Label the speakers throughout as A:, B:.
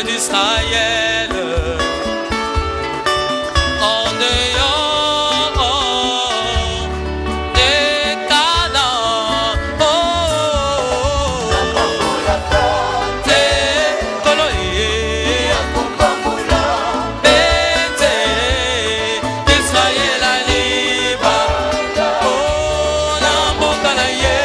A: peuple d'Israël en dehors de Canaan. Israël a liba, oh la boca na ye.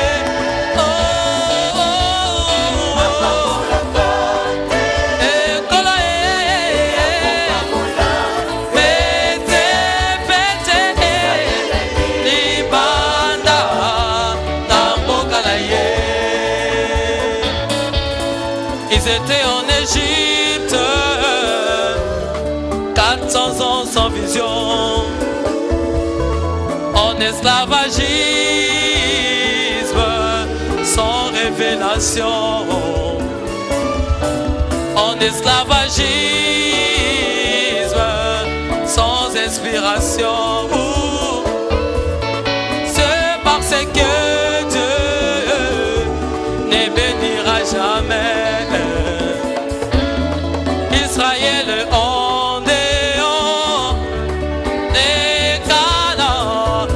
A: Ils étaient en Égypte, 400 ans sans vision, en esclavagisme, sans révélation, en esclavagisme, sans inspiration. C'est parce que Dieu ne bénira jamais Israël en dehors de Canaan.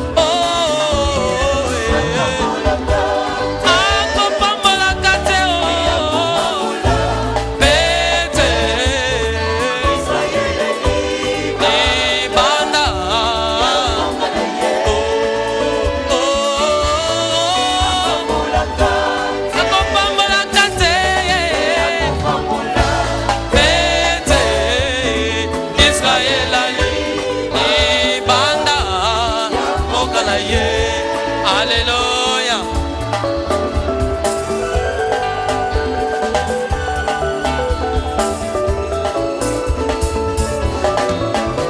A: Akopambola kateo pete libanda. Akopambola kate Alléluia.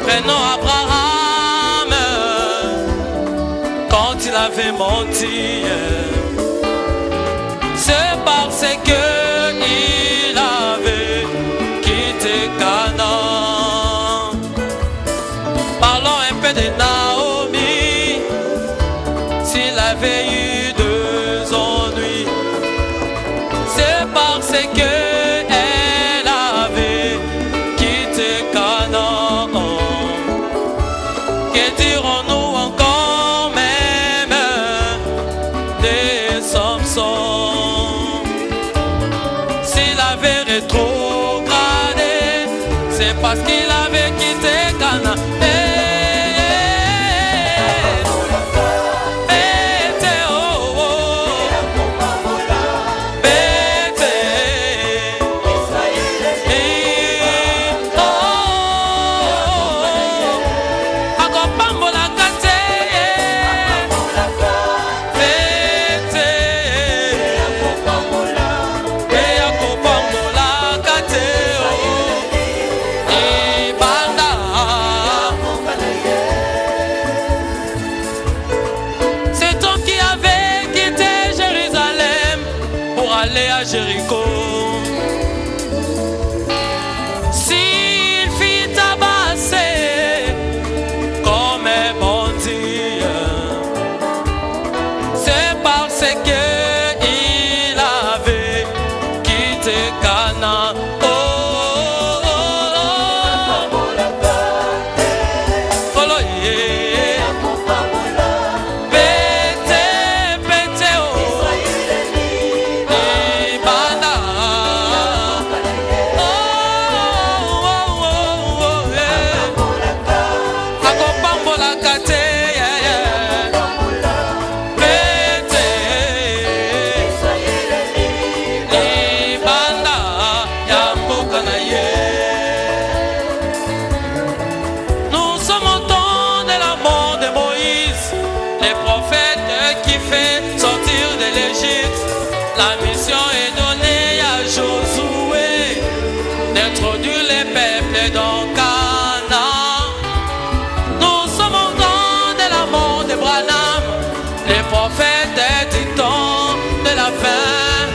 A: Prenons Abraham quand il avait menti. C'est parce que il avait quitté Canaan. Parlons un peu de Naomi. S'il avait eu 2 ennuis, c'est parce que elle avait quitté Canaan. Que dirons-nous encore même de Samson? S'il avait rétrogradé, c'est parce qu'il avait quitté Canaan. Aller à Jéricho. S'il fit tabasser comme un bandit, c'est parce que il avait quitté Canaan. La mission est donnée à Josué d'introduire les peuples dans Canaan. Nous sommes au temps de la mort de Branham, les prophètes du temps de la fin.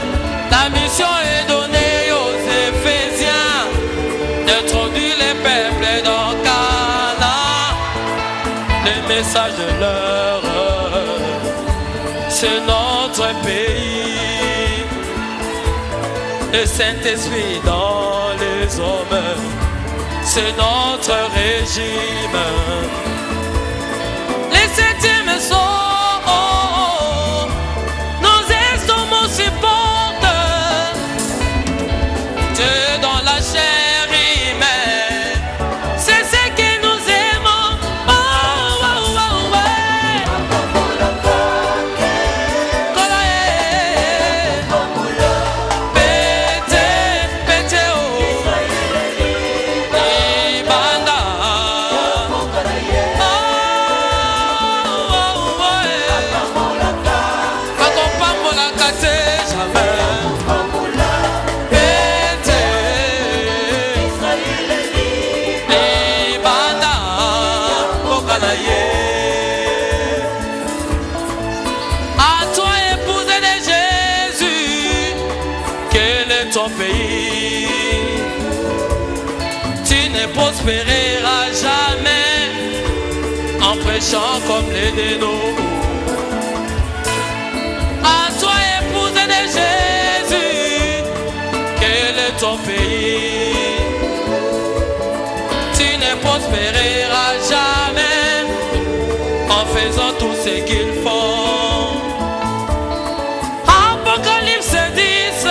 A: La mission est donnée aux Éphésiens d'introduire les peuples dans Canaan. Le message de l'heure, c'est notre pays. Le Saint-Esprit dans le les hommes, c'est notre régime. Les septièmes sont, nos estomacs supportent. Dieu dans la chair humaine, c'est ce que nous aimons. Oh, oh, oh, ouais. Pete, oh. Ibanda. À toi, épouse de Jésus, quel est ton pays? Tu ne prospéreras jamais en prêchant comme les dénots. À toi, épouse de Jésus, quel est ton pays? Tu ne prospéreras jamais en faisant tout ce qu'ils font. Apocalypse 10,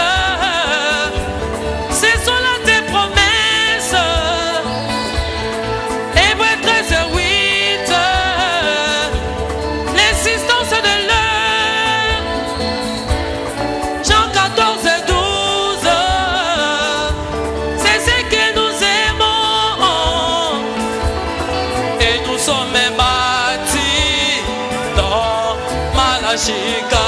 A: ce sont là tes promesses. Hébreux 13, 8, l'existence de l'heure. Jean 14, 12, c'est ce que nous aimons. Et nous sommes bâtis dans Malachika.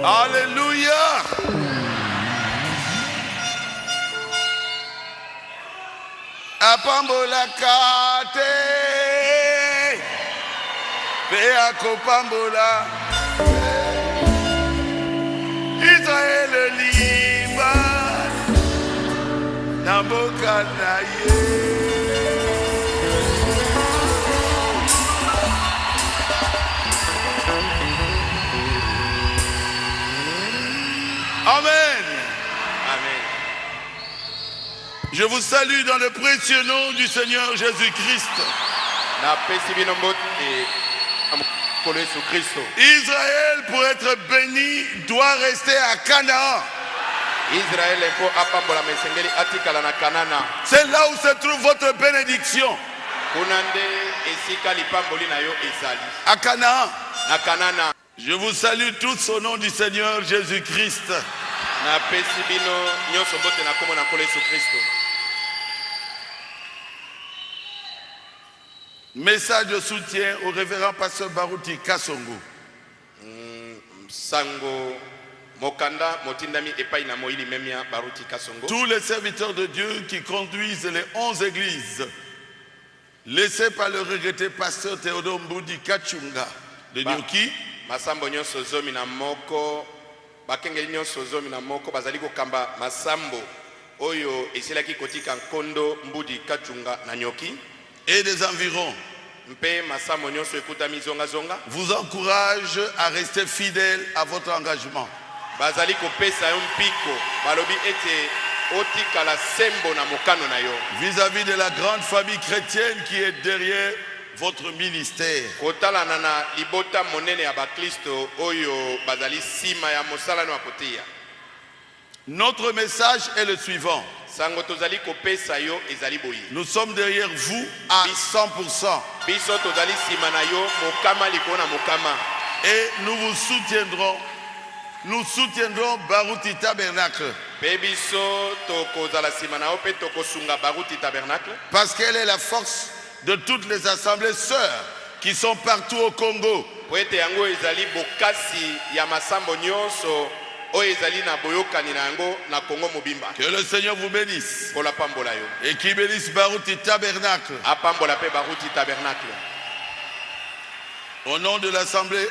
B: Alléluia. Apambola kate pe akopambola Israël liba na boka na ye. Amen.
C: Amen.
B: Je vous salue dans le précieux nom du Seigneur Jésus-Christ. Israël, pour être béni, doit rester à Canaan. C'est là où se trouve votre bénédiction. À Canaan. Je vous salue tous au nom du Seigneur Jésus-Christ. Message de soutien au révérend pasteur Baruti Kasongo. Tous les serviteurs de Dieu qui conduisent les 11 églises laissées par le regretté pasteur Théodore Mboudi Kachunga de Nyoki.
C: Masambo nyonso zomi na moko bakengeli nyonso zomi na moko bazali kokamba masambo oyo esilaki kotika nkondo Mbudi Kachunga na Nyoki
B: et des environs
C: mpe masambo nyonso ekutami zonga zonga
B: vous encourage à rester fidèle à votre engagement.
C: Bazali kopesa yo mpiko balobi ete otika la sembo na mokano na yo
B: vis-à-vis de la grande famille chrétienne qui est derrière votre ministère.
C: kotala na libota monene ya bakristo oyo bazali sima ya mosala no akotia.
B: Notre message est le suivant.
C: Sango tozali kopesa yo ezali boyi.
B: Nous sommes derrière vous à 100%.
C: Biso tozali sima na yo mokama likona mokama.
B: Et nous vous soutiendrons. Nous soutiendrons Baruti Tabernacle.
C: Pe biso tokozala sima na yo pe tokosunga Baruti Tabernacle.
B: Parce qu'elle est la force de toutes les assemblées sœurs qui sont partout au Congo.
C: Po ete yango ezali bokasi ya masambo nyonso oyo ezali na boyokani na yango na Congo mobimba.
B: Que le Seigneur vous bénisse.
C: Pola pambola yo.
B: Et qui bénisse Baruti Tabernacle.
C: Apambola pe Baruti Tabernacle.
B: Au nom de l'assemblée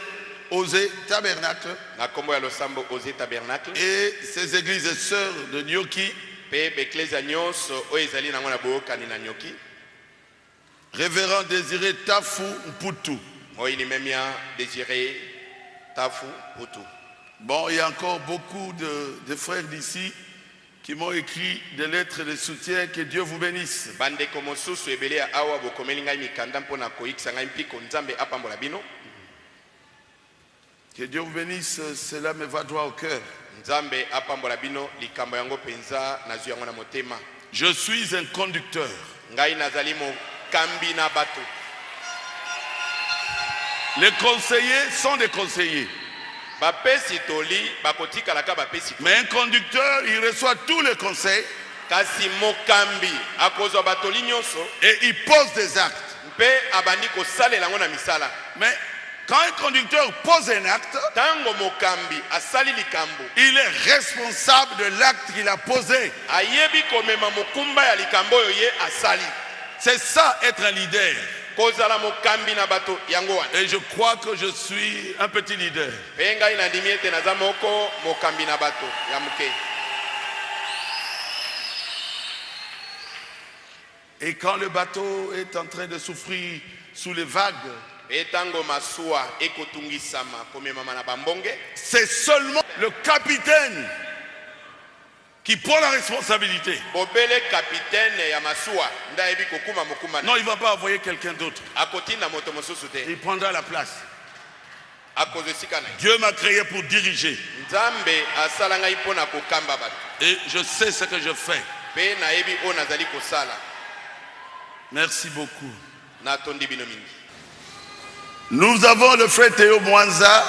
B: Osée Tabernacle.
C: Na kombo ya losambo Osée Tabernacle.
B: Et ses églises et sœurs de Nyoki.
C: Pe beklezia nyonso oyo ezali nango na boyokani na Nyoki.
B: Révérend Désiré Tafu Mputu.
C: Moi Memia Désiré Tafu Mputu.
B: Bon, il y a encore beaucoup de frères d'ici qui m'ont écrit des lettres de soutien. Que Dieu vous bénisse.
C: Bande komosusu ebele ya awa bokomeli ngai mikanda mpona koyikisa ngai mpiko nzambe apambola bino.
B: Que Dieu vous bénisse, cela me va droit au cœur.
C: Nzambe apambola bino likambo yango penza nazu yango na motema.
B: Je suis un conducteur.
C: Ngai nazali mokambi na bato.
B: Les conseillers sont des conseillers.
C: Bapesi toli bakotika laka bapesi.
B: Mais un conducteur, il reçoit tous les conseils.
C: Kasi mokambi akozwa batoli nyonso
B: et il pose des actes.
C: Mpe abandi kosalela ngo na misala.
B: Mais quand un conducteur pose un acte,
C: tango mokambi asali likambo,
B: il est responsable de l'acte qu'il a posé.
C: Ayebi komema mokumba ya likambo yo ye asali.
B: C'est ça être un leader.
C: Kozala mokambi na bato yango wana.
B: Et je crois que je suis un petit leader.
C: Penga inandimi ete naza moko mokambi na bato ya muke.
B: Et quand le bateau est en train de souffrir sous les vagues,
C: etango masua ekotungisama komema na bambonge,
B: c'est seulement le capitaine qui prend la responsabilité.
C: Bobele capitaine ya masua ndaebi kokuma mokuma.
B: Non, il ne va pas envoyer quelqu'un d'autre.
C: Akotinda moto mosusu te.
B: Il prendra la place.
C: Akozesika na.
B: Dieu m'a créé pour diriger.
C: Nzambe asala ngai pona kokamba bato.
B: Et je sais ce que je fais.
C: Pe naebi o nazali kosala.
B: Merci beaucoup.
C: Natondi bino mingi.
B: Nous avons le frère Théo Mwanza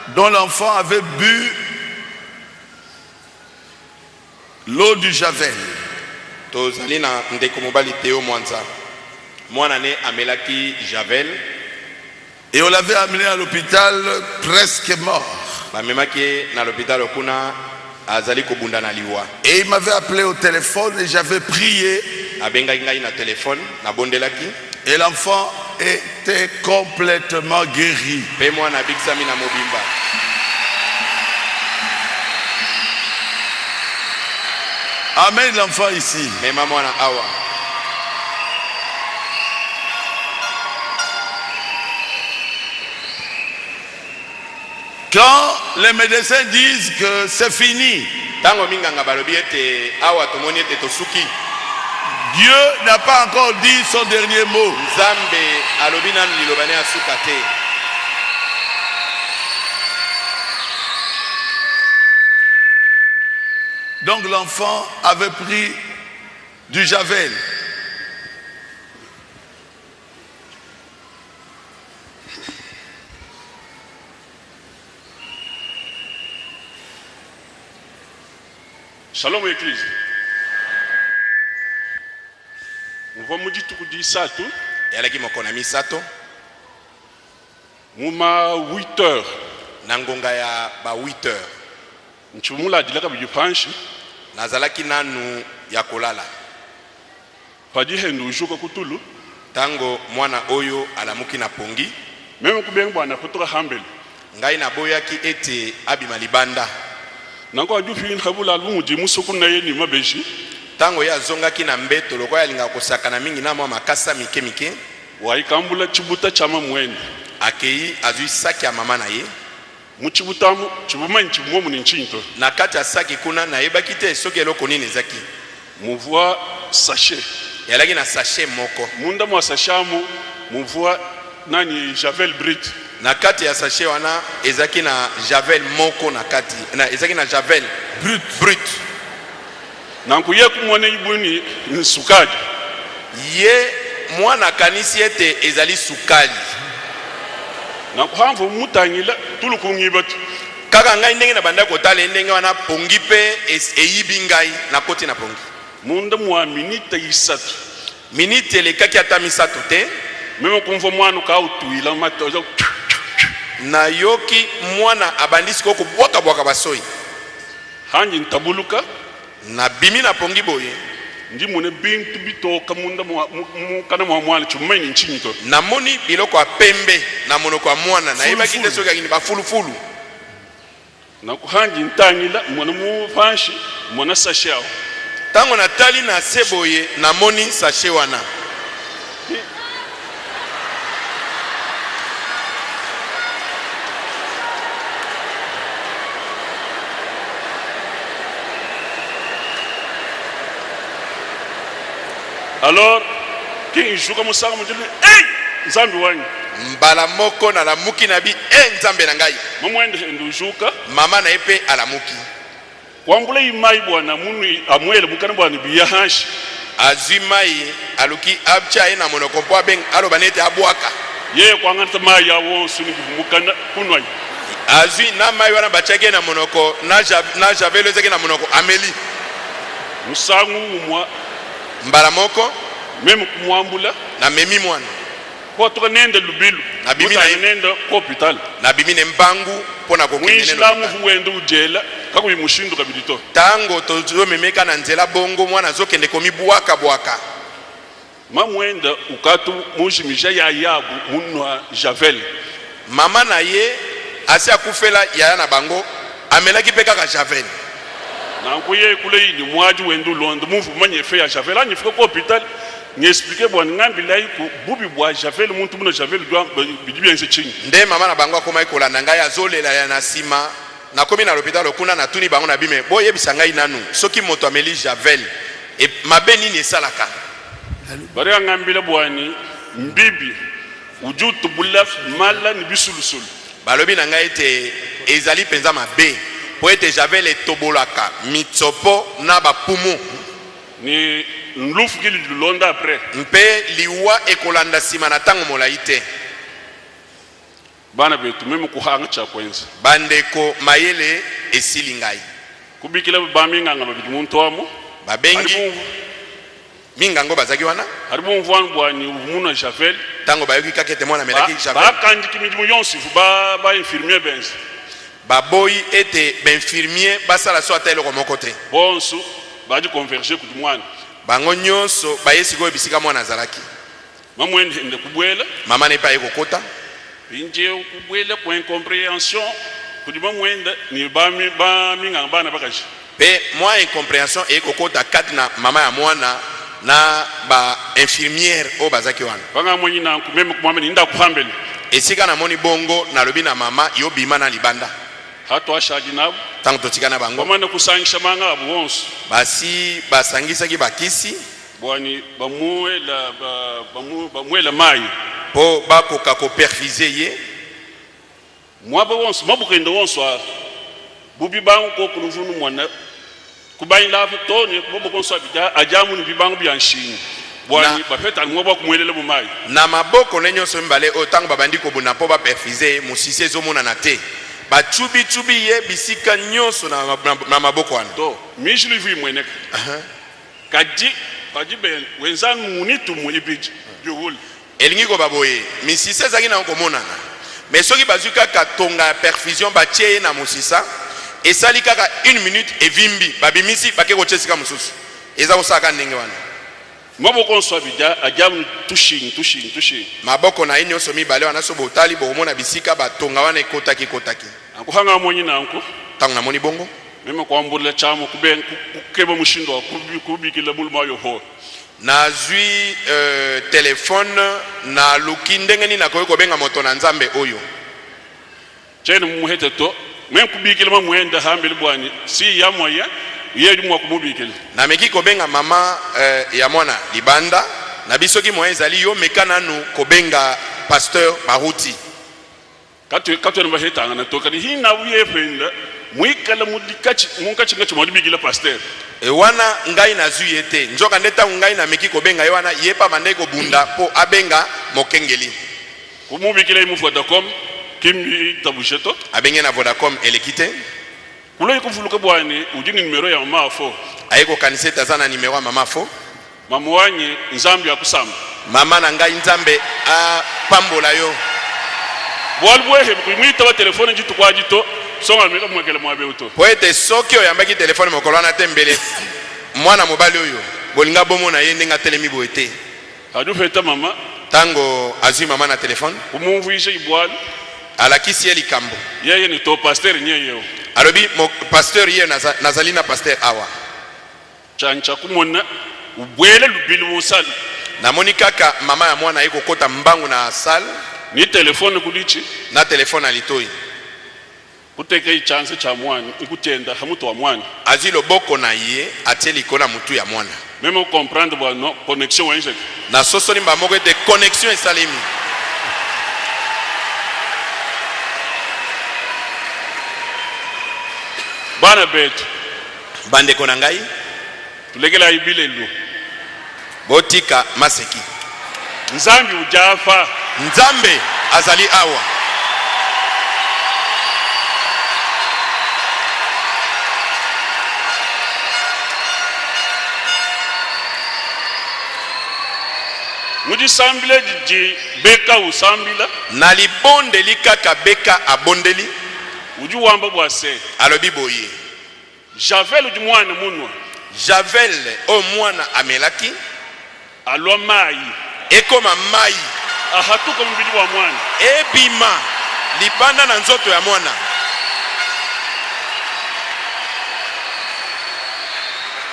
B: dont l'enfant avait bu l'eau du Javel.
C: Tozali na ndeko mobali Théo Mwanza. Mwana ne amelaki Javel.
B: Et on l'avait amené à l'hôpital presque mort.
C: Bamemaki na l'hôpital kuna azali kobunda na liwa.
B: Et il m'avait appelé au téléphone et j'avais prié.
C: Abenga ngai na téléphone na bondelaki.
B: Et l'enfant était complètement guéri.
C: Pe mwana biksami na mobimba.
B: Amène l'enfant ici.
C: Mema mwana awa.
B: Quand les médecins disent que c'est fini,
C: tango minganga balobi ete awa tomoni ete tosuki.
B: Dieu n'a pas encore dit son dernier mot.
C: Nzambe alobi nanu liloba ne asuka te.
B: Donc l'enfant avait pris du Javel.
D: Shalom Église. Mva mujituku di sato.
C: Yalaki mokona misato.
D: Muma 8 heures.
C: Nangonga ya ba 8 heures.
D: Nchumula dilaka bijupanshi.
C: Nazalaki nanu ya kolala.
D: Padi hendu ujuka kutulu.
C: Tango mwana oyo alamuki na pongi.
D: Meme kubengwa na kutoka hambele.
C: Ngai na boyaki ete abima libanda.
D: Nango ajufi nkabula lungi musuku na yeni mabeji.
C: Tango ya zongaki na mbeto lokwa yalinga kosakana mingi na mwa makasa mike mike.
D: Waikambula chibuta chama mwene.
C: Akei azui saki ya mama na ye.
D: Muchibutamu chibumanyi chibumomu ni nchinto.
C: Na kati ya saki kuna na yebaki te soki eloko nini ezaki.
D: Muvua sachet.
C: Yalaki na sachet moko.
D: Munda mwa sashamu muvua nani Javel Brit.
C: Na kati ya sachet wana ezaki na Javel moko na kati. Na ezaki na Javel brut.
D: Na nkuye kumwone ibuni sukali.
C: Ye mwana kanisi ete ezali sukali.
D: Na kuhamvu mutangila tulukungibat.
C: Kaka ngai ndenge na banda kotala ndenge wana pongi pe eyibi ngai na koti na pongi.
D: Munda mwa minute isatu.
C: Minute lekaki ata misatu te.
D: Meme kumva mwana ka utuila matozo.
C: Na yoki mwana abandisi ko kubwaka bwaka basoi.
D: Hanji ntabuluka
C: na bimi na pongi boye.
D: Ndi mune bintu bitoka munda kana mwana chumeni nchinto.
C: Na moni biloko ya pembe na monoko ya mwana na yeba kite soki akini ba fulu.
D: Na kuhanji ntangila mwana mufanshi mwana sashao.
C: Tango na tali na seboye na moni sachet wana.
D: Alors, qui joue comme ça, me dit, hey, Zambi wani.
C: Mbala moko na la muki nabi, nzambe na ngai. Mama na epe ala muki.
D: Kwambula imai bwana munu amwele mukana bwana biyahashi.
C: Azui mai aluki abcha ina monokompo abeng alo banete abwaka.
D: Ye kwangata mai ya wonsu ni mukana kunwa.
C: Azui na mai wana bachake na monoko na javelo zake na monoko ameli.
D: Musangu mwa
C: mbala moko
D: meme kumwambula
C: na memi mwana
D: kwa toka nende lubilu
C: na bimi na
D: nende hospital
C: na bimi ne mbangu pona kokende
D: neno mwislamu vuwende ujela kako bimushindu kabidito
C: tango tozo memeka na nzela bongo mwana zokende komibwaka bwaka
D: mamwenda ukatu mujimisha ya yabu munwa Javel
C: mama na ye asi akufela ya na bango amelaki peka ka Javel
D: na nkuye kule ni mwaji wendu londo muvu manye fe ya Javel ani fiko hospital ni expliquer bwana ngambila iko bubi bwa Javel muntu muno Javel doit bidibi ense chini
C: nde mama na bango akoma ikola na ngai azolela ya na sima na komi na l'hôpital okuna na tuni bango na bime boye bisanga inanu soki moto ameli Javel e mabeni ni salaka
D: bari ngambila bwani mbibi ujutu bulaf mala ni bisulusul
C: balobi na ngai te ezali penza mabe po ete Javel etobolaka mitsopo na bapumu
D: ni nlufu kili londa après
C: mpe liwa ekolanda sima na tango molai te
D: bana betu meme kuhanga cha kwenza
C: bandeko mayele esili ngai
D: kubikila baminganga babidi muntu wamo
C: babengi mingango bazaki wana
D: haribu mvwan bwani umuna Javel
C: tango bayoki kakete mwana melaki Javel
D: bakandi kimidimu yonsi ba infirmier benzi
C: baboyi ete infirmier basala so ata eloko moko te
D: bonso baji converger ku mwana
C: bango nyonso bayesi ko bisika mwana azalaki
D: mamwende ende kubwela
C: mama ne pa ekokota
D: binje kubwela kwa incompréhension kudima mwenda ni ba minga bana bakaji
C: pe moi incompréhension ekokota kati na mama ya mwana na ba infirmière o bazaki wana
D: banga mwenyi na kumeme kumwameni nda kuhambeli
C: esika na moni bongo na lobi na mama yo bima na libanda
D: hato ashaji nabo
C: tango totika na bango
D: komana kusangisha manga abonso
C: basi basangisa ki bakisi
D: bwani bamuela mai
C: po bakoka ko perfuser ye
D: mwaba wonso mabukendo wonso bubi bangu ko kunuvunu mwana kubayi lafu toni kubobo konso abija ajamu ni bibangu byanshini bwani bapeta mwoba kumwelela bumai
C: na maboko nenyoso mbale o tango babandi ko buna po ba perfuser musise zo mona na te ba chubi ye bisika nyonso na maboko wana
D: to mishili vi mweneka kaji ben wenzan munitu mu ibiji yul
C: elingi ko baboye misise zaki na ko monana mais soki bazuka ka tonga perfusion ba tie na musisa esali kaka 1 minute evimbi babimisi bake ko chesika mususu eza osaka ndenge wana
D: maboko nso abija ajamu tushing
C: maboko na inyo so mibale wana so botali bo mona bisika batonga wana ekotaki
D: akuhanga mwenyi nanko
C: tango na moni bongo
D: meme kwambula chamo kukeba mushindo kubikila bulma yo ho
C: na zui telefone na luki ndenge ni nakoyeko benga moto na nzambe oyo
D: chene muhete to men kubikila mwenda hambele bwani si ya moya yeju mwa kumubikila
C: na meki ko benga mama ya mwana libanda na bisoki moyen ezali yo mekana nu kobenga pasteur baruti
D: kato na bahetanga na toka hi na uye penda muikala mudikachi munkachi ngachi mwalibigila pasteur
C: e wana ngai na zuye te njoka ndeta ngai na meki kobenga wana yepa mandeko bunda po abenga mokengeli
D: kumubikila imu Vodacom kimi tabujeto
C: abenge na Vodacom elekite
D: kulo ikuvuluka bwani ujini numero ya mama afo
C: ayeko kaniseta sana numero ya mama afo
D: mama wanyi nzambi akusamba
C: mama na ngai nzambe a pambola yo
D: bwalbwehe kumwita wa telefone njitu kwa jito songa meka mwekele mwabe uto
C: poete soki oyambaki telefone mokolwana tembele mwana mobali oyo bolinga bomo na ye ndenga telemi boete
D: adu feta mama
C: tango azui mama na telefone
D: kumumvuisha ibwali
C: alakisi ye likambo
D: yeye ni to pasteur nyeyeo
C: alobi pasteur ye nazali na pasteur awa
D: chancha kumona ubwele lubili musali
C: namoni kaka mama ya mwana yeko kota mbangu na salle
D: ni telefone kulichi
C: na telefone alitoi
D: kuteke chance cha mwana ikutenda hamuto wa mwana
C: azui loboko na ye atie likolo mutu ya mwana
D: même comprendre bwana connexion wenje
C: na soso limba moko de connexion esalemi
D: bana betu
C: bandeko na ngai
D: tulekela ibilelu
C: botika maseki
D: nzambi ujafa
C: nzambe azali awa
D: mujisambile jiji beka usambila
C: na libondeli kaka beka abondeli
D: uju wamba bwase
C: alobi boye
D: javel uju mwana munwa
C: javel o mwana amelaki
D: alwa mai
C: ekoma mai
D: ahatuka mbili wa mwana
C: ebima libanda na nzoto ya mwana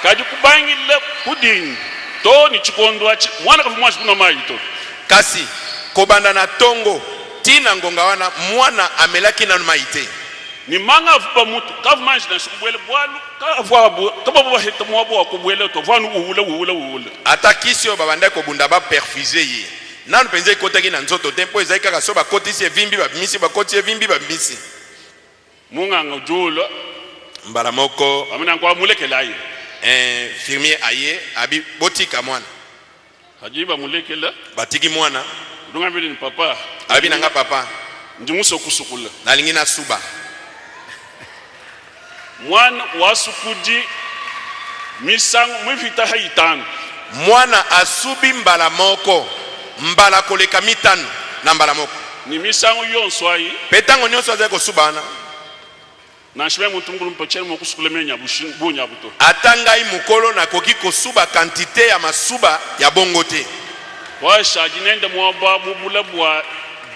D: kaji kubangile kudini to ni chikondwa mwana kafumwa chikuno mai to
C: kasi kobanda na tongo tina ngonga wana mwana amelaki na maite
D: ni manga afuba mutu kafumwa na shikubwele bwalu kafuabu kaba baba heta mwabo wakubwele to vanu uhule
C: atakisio babanda ko bunda ba perfuser ye nanu penze kotaki na nzoto tempo ezai kaka so ba kotisi evimbi ba misi ba kotisi evimbi ba misi
D: munga ngojulo
C: mbala moko
D: amina kwa mulekela ye
C: infirmier aye abi botika mwana
D: hajiba mulekela
C: batiki mwana
D: dunga mbili ni papa
C: abi nanga papa
D: ndimuso kusukula
C: nalingi na suba
D: mwana wasukudi misango mwifita haitano
C: mwana asubi mbala moko mbala koleka mitano na mbala moko
D: ni misango yonso ayi
C: petango nyonso azali kosubana
D: na shime mutungulu mpachele mokusukule menya bunya buto
C: atangai mukolo na koki kosuba quantité ya masuba ya bongo te
D: washa jinende mwaba bubula bwa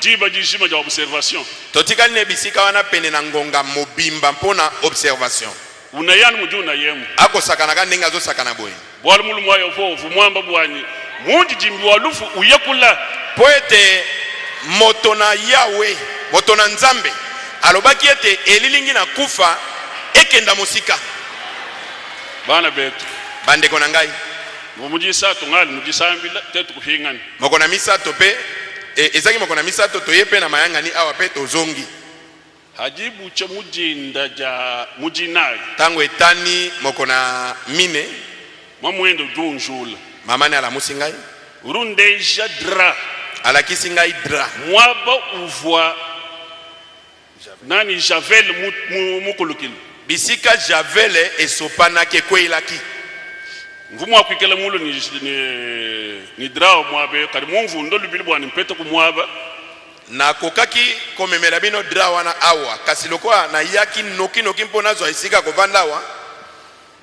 D: diba jijima ja observation
C: totikali ne bisika wana pene na ngonga mobimba mpona observation
D: unayani mujuna yemu
C: akosakana ka ndenge azosakana boye
D: bwali mulu mwayo fofu mwamba bwani munji jimbi walufu uyekula
C: poete moto na yawe moto na nzambe alobaki ete elilingi na kufa ekenda musika
D: bana betu
C: bandeko na ngai
D: mumujisa tungali mujisambila tetu kuhingana
C: moko na misato pe ezaki moko na misato toyepe na mayangani awa pe tozongi
D: hajibu cha mujinda ja mujinai
C: tango etani moko na mine
D: mwamwendo junjula
C: mamani alamusi ngai
D: urundeja dra
C: alakisi ngai dra
D: mwaba uvwa nani javel mukulukili
C: bisika javele esopanaki ekweyelaki
D: mvumo akwikela mulo ni drao mwabe kadi mumvundo lubili bwani mpete kumwaba
C: na kokaki komemela bino dra wana awa kasi lokola na yaki noki mpona zo esika kovanda awa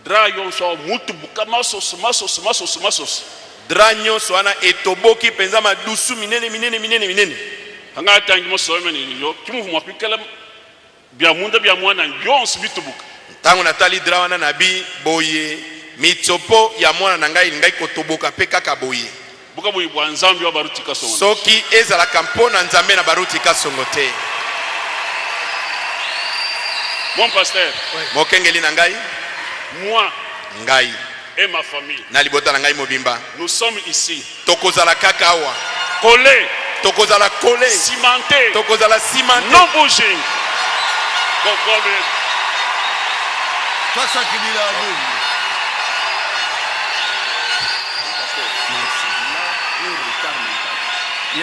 D: dra yonso mutu buka masos
C: dra nyonso wana etoboki penza madusu minene
D: hanga tangi mosome ni yo kimuvumo akwikela bya munda bya mwana yonso bitubuka
C: tango natali dra wana nabi boye mitsopo ya mwana na ngai kotoboka pe kaka boye
D: buka boye bwa nzambi wa baruti kasongo
C: soki ezalaka mpona nzambe na baruti kasongo te
D: mon pasteur
C: mokengeli na ngai
D: moi
C: ngai
D: et ma famille.
C: na libota na ngai mobimba
D: Nous sommes ici,
C: tokozala kaka awa
D: collés,
C: tokozala kole
D: cimentés,
C: tokozala cimenté
D: non bouging. God will.
B: Toi, ça qui dit là, oui. Il y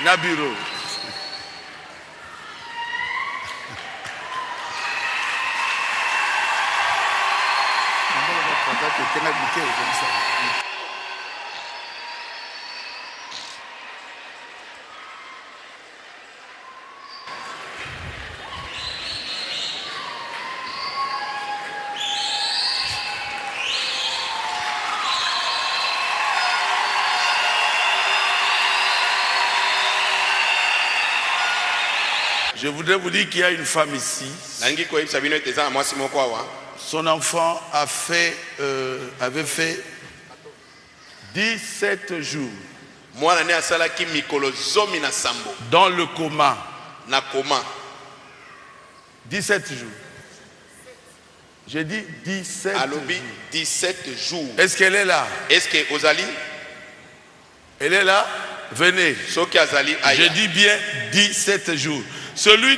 B: a un bureau. Je voudrais vous dire qu'il y a une femme ici. Son enfant avait fait 17 jours dans le coma. 17 jours. J'ai dit 17 jours.
C: 17 jours.
B: Est-ce qu'elle est là?
C: Est-ce que Ozali?
B: Elle est là? Venez. Je dis bien 17 jours. Celui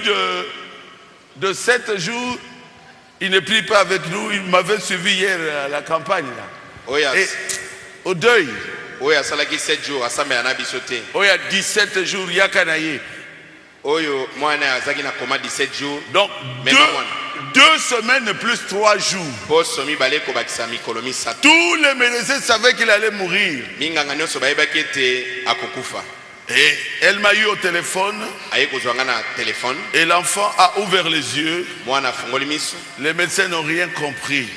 B: de 7 jours, il ne prie pas avec nous. Il m'avait suivi hier à la campagne. Là.
C: Oh, yes.
B: Et au deuil.
C: Oh, yes. Il y a 17 jours.
B: Oh, il y a 17 jours. Il y a Kanaye. Donc, 2 semaines plus 3 jours. Tous les médecins savaient qu'il allait mourir. Et elle m'a eu au téléphone. Et l'enfant a ouvert les yeux. Les médecins n'ont rien compris.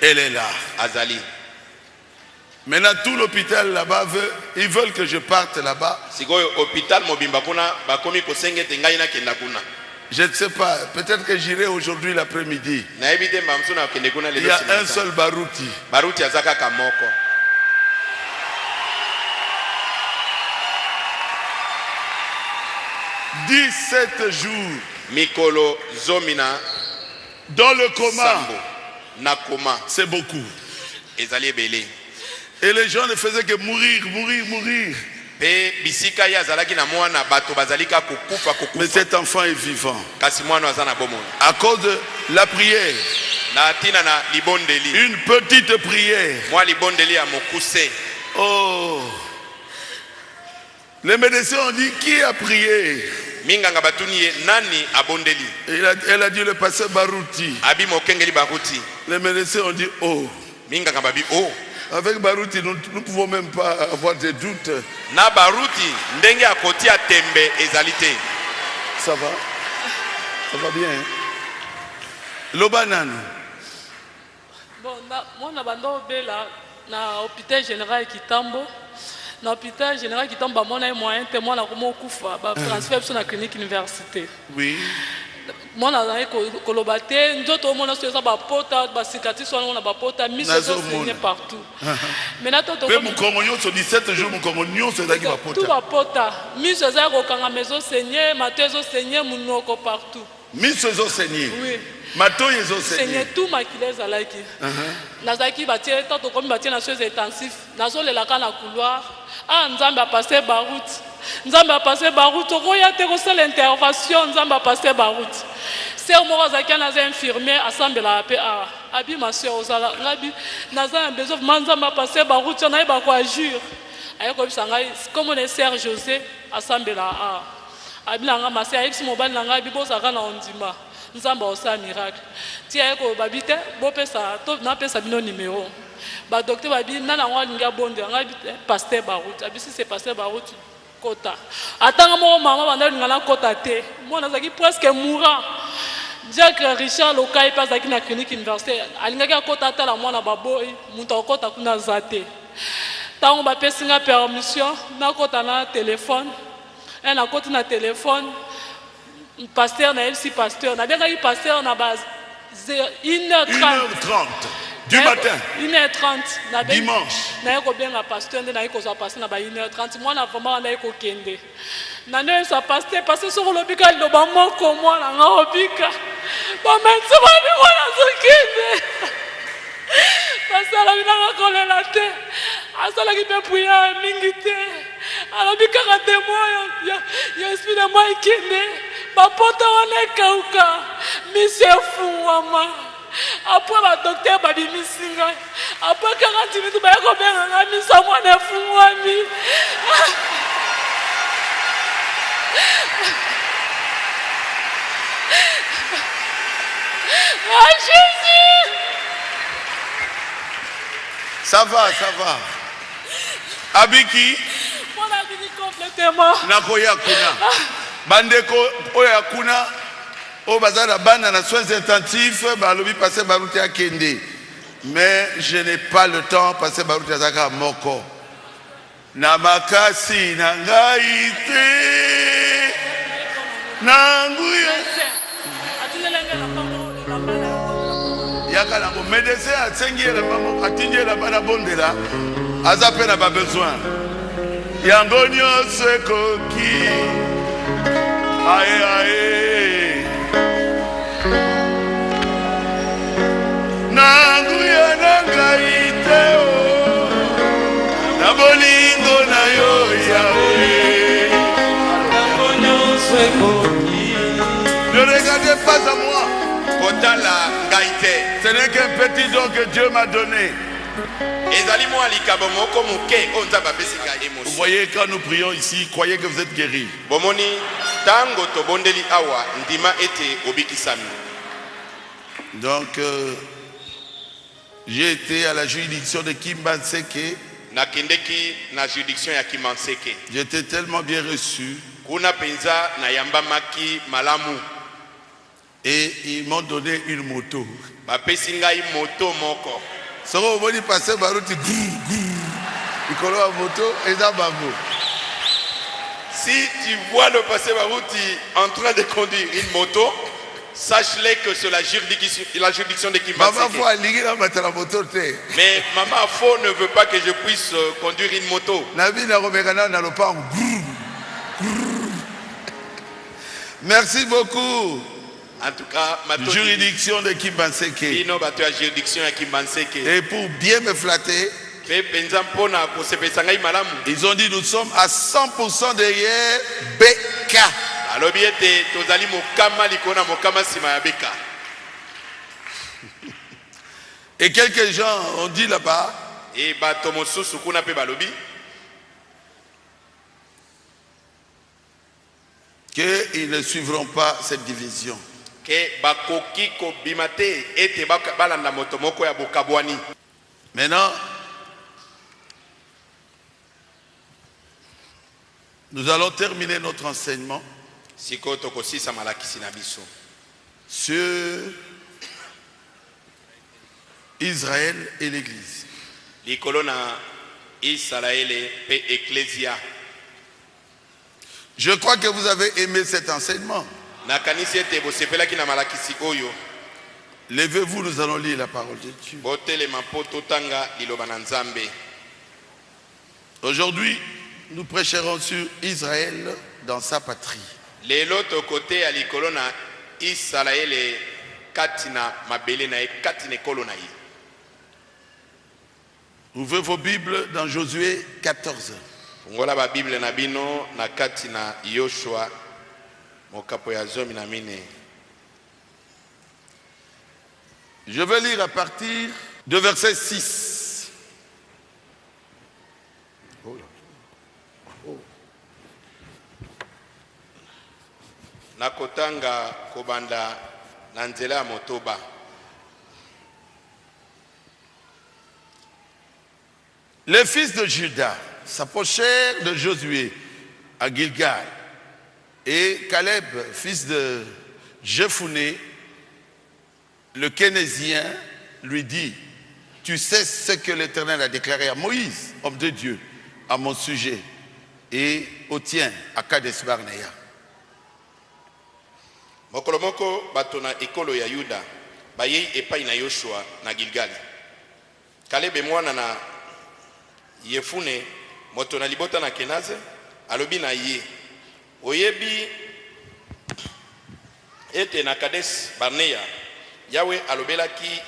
B: Elle est là. Maintenant tout l'hôpital là-bas ils veulent que je parte là-bas. Je ne sais pas, peut-être que j'irai aujourd'hui l'après-midi. Il y a un seul barouti. 17 jours.
C: Mikolo Zomina.
B: Dans le coma.
C: Nakoma.
B: C'est beaucoup.
C: Et
B: les gens ne faisaient que mourir. Mais cet enfant est vivant. À cause de la prière. Une petite prière. Oh. Les médecins ont dit qui a prié? Elle a dit le pasteur Barouti. Les médecins ont dit oh. Avec Barouti, nous ne pouvons même pas avoir des doutes. Ça va? Ça va bien? Hein? Lobanan.
E: Bon, moi, je suis à l'hôpital général Kitambo. Dans l'hôpital général Kitambo, je suis moyen témoin de la transfert sur la clinique université.
B: Oui.
E: Moi, je suis colobaté. Nous avons mon association à Bapota, Basikati, soit on a Bapota, mis partout. Maintenant, tout
B: mon communion sur 17 jours, mon communion sur Bapota.
E: Tout Bapota. Mis sur ça, au maison saigné, Matézo saigné, mon partout.
B: Mis sur ça saigné.
E: Oui.
B: Mato yezo saigné.
E: Tout maquillé zalaki. Nazaki batie, tant comme batie na choses intensif. Nazo le laka na couloir. Ah, Nzamba a passé Barout. Nzamba a passé Barout. Roya te reçoit l'intervention. Nzamba a passé Barout. C'est au moment où Zakian a infirmier assemblé la paix. Abi ma soeur Ozala. Nabi Nazan besoin Nzamba a passé Barout. On a eu quoi jure. Ayo comme ça comme on est Serge José assemblé la Abi langa ma soeur Ipsi mobile langa bibo zaka na ondima. Nzamba osa miracle. Tia eko babite bo pesa to na pesa bino numéro. Ba docteur babi nana ngwa linga bonde ngabi pasteur Barout. Abi si c'est pasteur Barout kota. Atanga mo mama banda linga kota te. Moi nazaki presque mourant. Jacques Richard Lokai passe à la clinique universitaire. Alinga kota ta la mwana baboy muta kota kuna zate. Tango ba pesinga permission na kota na téléphone. Elle a kota na téléphone. Pasteur na MC pasteur na bien pasteur na base 1h30
B: Du matin.
E: 1h30.
B: Dimanche.
E: Naye ko benga pasteur nde naye ko za pasteur na ba 1h30. Moi na vraiment naye ko kende. Na ne sa pasteur pasteur so lo bika lo ba moko moi na nga obika. Ba mense ba ni wana zo kende. Pasteur la bina ko le la te. Asala ki pe puya mingi te. Ala bika ka témoin ya esprit de moi kende. Ba pota wana kauka. Monsieur Fouama. Après le docteur babimisi ngai après 40 minutes ba ko benga nga misa mwana fungwami ah Jésus
B: Ça va. Abiki
E: mwana biki complètement
B: nakoya kuna bandeko oya kuna au bazar la bande na soins intensifs balobi passer baruti à Kende, mais je n'ai pas le temps passer baruti à moko na makasi na ngaite na nguya yaka na ko médecin a tsengire mamo atinjela bana bondela aza pe na ba besoin yango nyonso koki aye nanguya na ngai te o na bolingo na yo Yahweh. Ne regardez pas à moi.
C: Kotala ngai te.
B: Ce n'est qu'un petit don que Dieu m'a donné.
C: Ezali mo alikabo moko muke onza babesi ngai
B: Vous
C: émotion.
B: voyez, quand nous prions ici, croyez que vous êtes guéris.
C: Bomoni tango to bondeli awa ndima ete obikisami.
B: Donc j'ai été à la juridiction de Kimbanseke.
C: Nakendeki na juridiction ya Kimanseke.
B: J'étais tellement bien reçu.
C: Kuna penza na yamba maki malamu.
B: Et ils m'ont donné une moto.
C: Bapesi ngai moto moko.
B: Soro oboni passer baruti ikolo wa moto eza babo.
C: Si tu vois le passé Barouti en train de conduire une moto, sache-le que c'est la juridiction de
B: Maman
C: Kimanseke.
B: faut aligner la moto te.
C: Mais Maman Fo ne veut pas que je puisse conduire une moto.
B: Nabi na romekana na lopango. Merci beaucoup.
C: En tout cas, ma
B: Juridiction de Kimbanseke.
C: juridiction ya Kimanseke.
B: Et pour bien me flatter, ils ont dit nous sommes à 100% derrière BK. Et quelques gens ont dit là-bas qu'ils ne suivront pas cette division. Maintenant, nous allons terminer notre enseignement sur Israël et l'Église. Je crois que vous avez aimé cet enseignement. Levez-vous, nous allons lire la parole de Dieu. Aujourd'hui, nous prêcherons sur Israël dans sa patrie. Ouvrez vos Bibles dans Josué 14. Je vais lire à partir de verset 6.
C: Nakotanga kobanda nanzela motoba.
B: Les fils de Juda s'approchèrent de Josué à Gilgal, et Caleb, fils de Jephuné, le Kénésien, lui dit: tu sais ce que l'Éternel a déclaré à Moïse, homme de Dieu, à mon sujet, et au tien, à Kades Barnea.
C: Mokolomoko batona ekolo ya Yuda bayei epai na Yoshua na Gilgali. Kalebe mwana na Yefune moto na libota na Kenaze alobi na ye oyebi ete na Kades Barnea Yawe alobelaki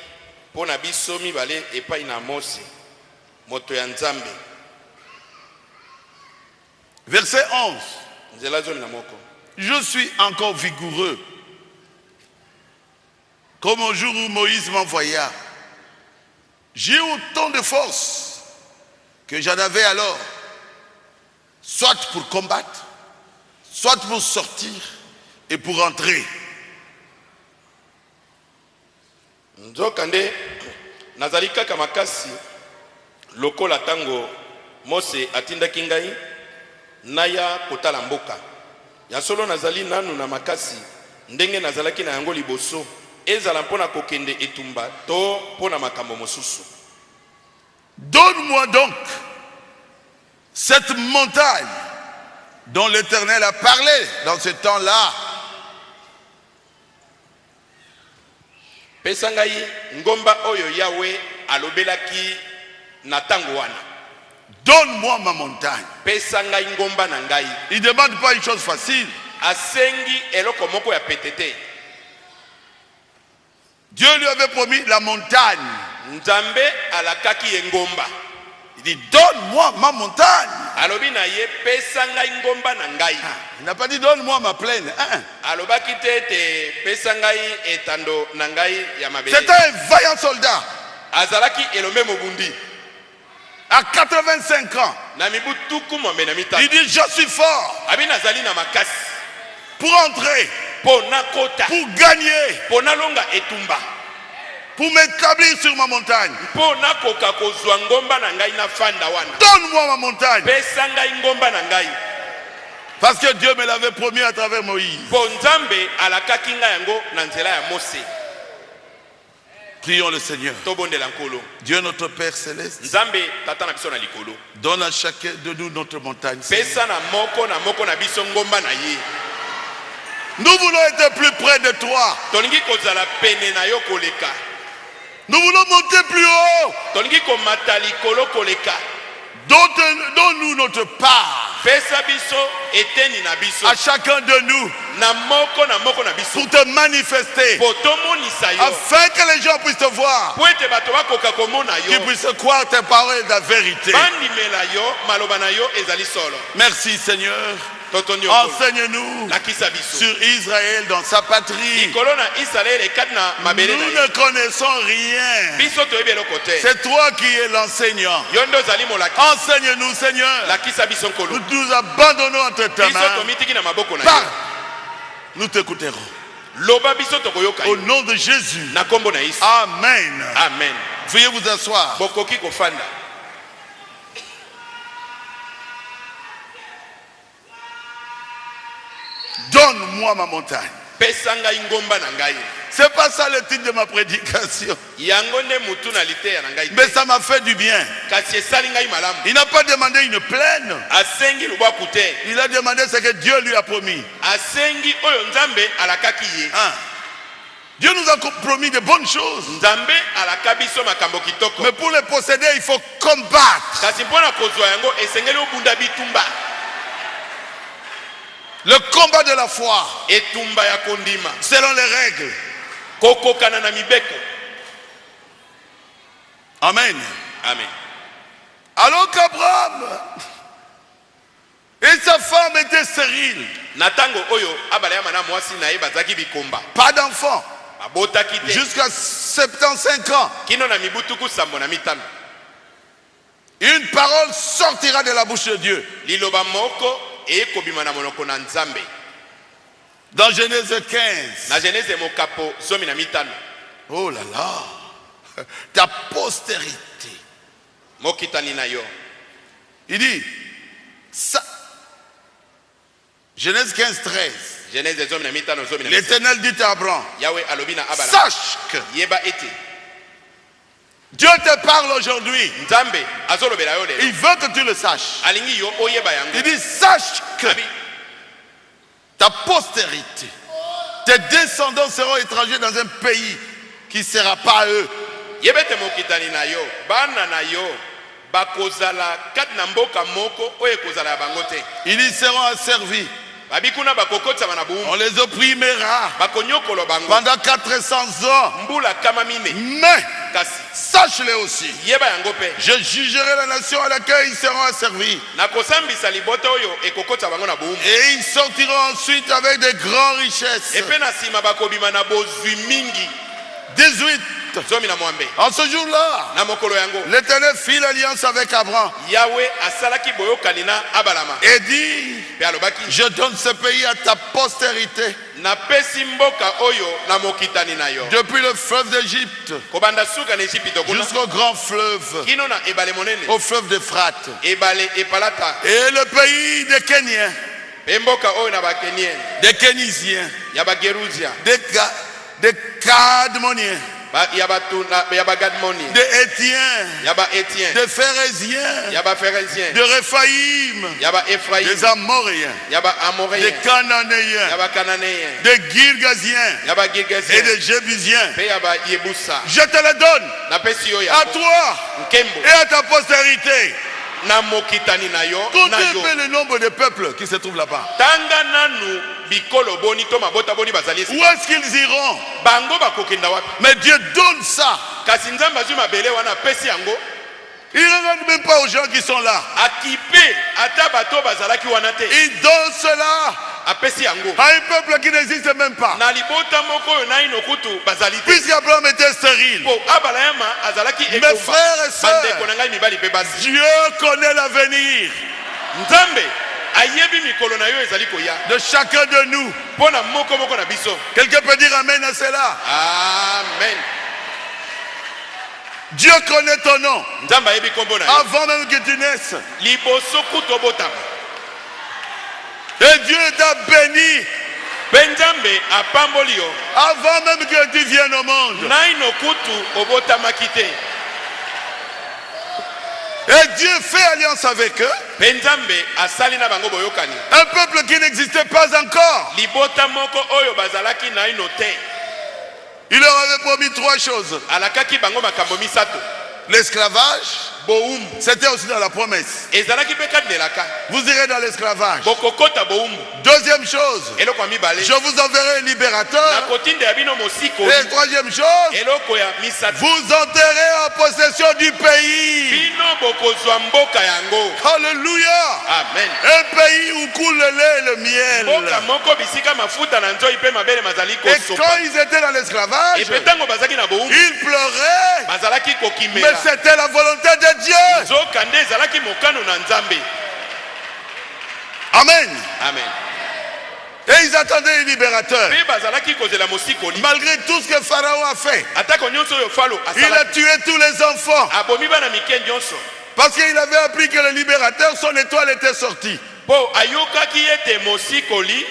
C: pona biso mibale epai na Mose moto ya Nzambe.
B: Verset 11. Je suis encore vigoureux comme au jour où Moïse m'envoya. J'ai autant de force que j'en avais alors, soit pour combattre, soit pour sortir et pour entrer.
C: Nzokande nazalika kamakasi lokola tango Mose atindaki ngai naya kotala mboka ya solo nazali nanu na makasi ndenge nazalaki na yango liboso ezala mpona kokende etumba to mpona makambo mosusu.
B: Donne-moi donc cette montagne dont l'Éternel a parlé dans ce temps-là.
C: Pesa ngai ngomba oyo Yawe alobelaki na tango wana.
B: Donne-moi ma montagne.
C: Pesa ngai ngomba na ngai.
B: Il ne demande pas une chose facile.
C: Asengi eloko moko ya petete.
B: Dieu lui avait promis la montagne.
C: Nzambe alakaki ngomba.
B: Il dit donne-moi ma montagne.
C: Alobi na ye pesa ngai ngomba na ngai.
B: Il n'a pas dit donne-moi ma plaine.
C: Alobaki te pesa ngai etando na ngai ya mabele.
B: C'était un vaillant soldat.
C: Azalaki elombe mobundi.
B: À 85 ans.
C: Il
B: dit je suis fort. Pour entrer. Pour gagner. Pour m'établir sur ma montagne. Donne-moi ma montagne. Parce que Dieu me l'avait promis à travers Moïse. Prions le Seigneur. Dieu notre Père Céleste, donne à chacun de nous notre montagne. Nous voulons être plus près de toi. Nous voulons monter plus haut. Donne-nous notre part. À chacun de nous. Pour te manifester. Afin que les gens puissent te voir. Qu'ils puissent croire tes paroles et la vérité. Merci Seigneur. Enseigne-nous sur Israël dans sa patrie. Nous ne connaissons rien. C'est toi qui es l'enseignant. Enseigne-nous Seigneur. Nous nous abandonnons entre ta main. Parle. Nous t'écouterons. Au nom de Jésus. Amen.
C: Amen.
B: Veuillez vous asseoir. Donne-moi ma montagne. C'est pas ça le titre de ma prédication. Mais ça m'a fait du bien. Il n'a pas demandé une plaine. Il a demandé ce que Dieu lui a promis. Dieu nous a promis de bonnes choses. Mais pour les posséder, il faut combattre. Le combat de la foi. Selon les règles. Amen.
C: Amen.
B: Alors qu'Abraham et sa femme étaient stériles. Pas d'enfant. Jusqu'à 75 ans. Une parole sortira de la bouche de Dieu. Dans Genèse 15. Oh là là. Ta postérité. Il dit ça. Genèse 15, 13. L'Éternel dit à Abraham, sache que Dieu te parle aujourd'hui. Il veut que tu le saches. Il dit sache que ta postérité, tes descendants seront étrangers dans un pays qui ne sera pas à eux.
C: yebete mokitani na yo bana na yo bakozala kati na mboka moko oyo ekozala ya bango te.
B: Ils y seront asservis.
C: babikuna bakokotisa bana bumu
B: On les opprimera
C: bakonyokolo bango
B: pendant 400 ans.
C: mbula kama mine.
B: Mais
C: Kasi
B: sache-le aussi,
C: yeba yango pe
B: je jugerai la nation à laquelle ils seront asservis.
C: nakosambisa libota oyo ekokotisa bango na bumu
B: Et ils sortiront ensuite avec de grandes richesses.
C: epe na nsima bakobima na bozwi mingi.
B: 18.
C: zomi na mwambe
B: En ce jour-là,
C: na mokolo yango
B: l'Éternel fit l'alliance avec Abraham
C: yawe asalaki boyokani na abalama
B: et dit,
C: mpe alobaki
B: je donne ce pays à ta postérité,
C: napesi mboka oyo na mokitani na yo
B: depuis le fleuve d'Égypte
C: kobanda suka na Ejipito kuna
B: jusqu'au grand fleuve,
C: kino na ebale monene
B: au fleuve d'Euphrate,
C: ebale epalata
B: et le pays des Kéniens,
C: mpe mboka oyo na bakenien
B: des Kénisiens,
C: ya bageruzia
B: des Cadmoniens,
C: ya bagadmoni
B: des Hétiens,
C: ya baetien
B: des Phérésiens,
C: ya baferesien
B: de Réphaïm,
C: ya baefraim
B: des Amoréens,
C: ya
B: des
C: baamoreyen ya
B: Cananéens,
C: bakananeyen
B: des Girgasiens
C: ya
B: et
C: bagirgesien
B: des Jébusiens.
C: mpe ya bayebusa.
B: Je te le donne
C: napesi yo
B: à
C: yango
B: toi
C: nkembo
B: et à ta postérité.
C: na mokitani na yo na yo
B: Comptez le nombre de peuples qui se trouvent là-bas.
C: tanga nanu bikolo boni to mabota boni bazali
B: Où est-ce qu'ils iront?
C: bango bakokenda wapi
B: Mais Dieu donne ça.
C: kasi nzambe azwi mabele wana apesi yango
B: Il ne regarde même pas aux gens qui sont là.
C: akipe ata bato bazalaki wana te
B: Il donne cela
C: apesi yango
B: à un peuple qui n'existe même pas.
C: na libota moko oyo naino kutu bazali te
B: Puisqu'Abraham était stérile.
C: po abalayama azalaki
B: Mes frères et sœurs,
C: bandeko na ngai mibali mpe basi
B: Dieu connaît l'avenir
C: nzambe ayebi mikolo na yo ezali koya
B: de chacun de nous.
C: mpo na moko moko na biso.
B: Quelqu'un peut dire amen à cela.
C: Amen.
B: Dieu connaît ton nom
C: nzambe ayebi kombo na yo
B: avant même que tu naisses.
C: liboso kutu obotama
B: Et Dieu t'a béni
C: mpe nzambe apamboli yo
B: avant même que tu viennes au monde.
C: naino kutu obotamaki te
B: Et Dieu fait alliance avec eux.
C: mpe nzambe asali na bango boyokani
B: Un peuple qui n'existait pas encore.
C: libota moko oyo bazalaki naino te
B: Il leur avait promis 3 choses.
C: alakaki bango makambo misato.
B: L'esclavage,
C: bowumbu
B: c'était aussi dans la promesse.
C: ezalaki mpe kati na elaka
B: Vous irez dans l'esclavage.
C: bokokota bowumbu.
B: Deuxième chose,
C: eloko ya mibale
B: je vous enverrai un libérateur.
C: nakotinda ya bino mosikoli.
B: Et troisième chose,
C: eloko ya misato
B: vous enterrez en possession du pays.
C: bino bokozwa mboka yango.
B: Alléluia.
C: Amen.
B: Un pays où coule le lait et le miel.
C: mboka moko bisika mafuta na nzoi mpe mabele mazali
B: Et
C: kosopa.
B: quand ils étaient dans l'esclavage,
C: epe ntango bazalaki na bowumbu
B: ils pleuraient.
C: bazalaki
B: Mais
C: kokimela
B: c'était la volonté de Dieu.
C: nzoka nde ezalaki mokano na nzambe.
B: Amen.
C: Amen.
B: Et ils attendaient un libérateur.
C: mpe bazalaki kozela mosikoli
B: Malgré tout ce que Pharaon a fait,
C: atako nyonso oyo falo
B: il a
C: asalaki
B: tué tous les enfants.
C: abomi bana mike nyonso
B: Parce qu'il avait appris que le libérateur, son étoile était sortie.
C: mpo ayokaki ete mosikoli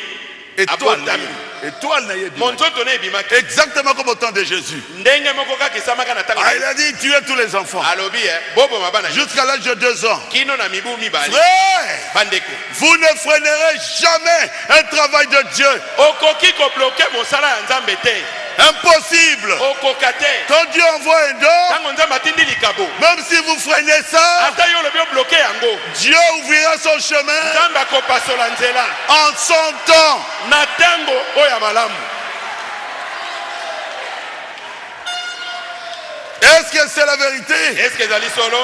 C: abotami
B: Étoile n'a pas.
C: monzoto na ebimaki
B: Exactement comme au temps de Jésus.
C: ndenge moko kaka esamaka na ntango
B: Ah, il a dit tuez tous les enfants.
C: alobi boboma bana
B: Jusqu'à l'âge de 2 ans.
C: kino na mibu mibale
B: Frère,
C: bandeko
B: vous ne freinerez jamais un travail de Dieu.
C: okoki kobloke mosala ya nzambe te
B: Impossible.
C: okoka te
B: Quand Dieu envoie un don,
C: ntango nzambe atindi likabo
B: même si vous freinez ça,
C: ata yo olobi obloke yango
B: Dieu ouvrira son chemin
C: nzambe akopasola nzela
B: en son temps.
C: na ntango oyo ya malamu.
B: Est-ce que c'est la vérité?
C: eske ezali solo?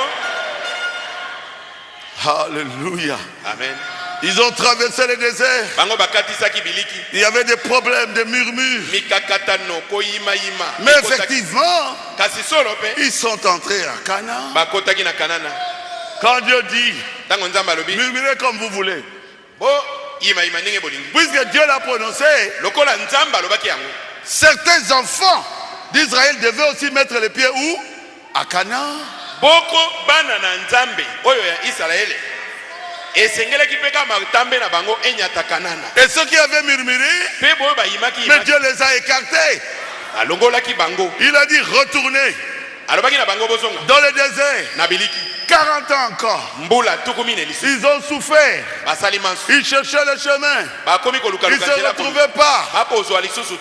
B: Alléluia.
C: Amen.
B: Ils ont traversé le désert.
C: bango bakatisaki biliki
B: Il y avait des problèmes, des murmures.
C: mikakatano koyimayima
B: Mais effectivement,
C: kasi solo mpe
B: ils sont entrés à Canaan.
C: bakotaki na kanana
B: Quand Dieu dit,
C: ntango nzambe alobi
B: murmurez comme vous voulez.
C: bo yimayima ndenge bolingi
B: Puisque Dieu l'a prononcé,
C: lokola nzambe alobaki yango
B: certains enfants d'Israël devaient aussi mettre les pieds où? À Canaan.
C: boko bana na nzambe oyo ya isalaele esengelaki mpe kaka matambe na bango enyata kanana
B: Et ceux qui avaient murmuré,
C: mpe boyo bayimaki
B: mais Dieu les a écartés.
C: alongolaki bango
B: Il a dit retournez. Dans le désert. 40 ans encore. Ils ont souffert. Ils cherchaient le chemin. Ils ne se retrouvaient pas.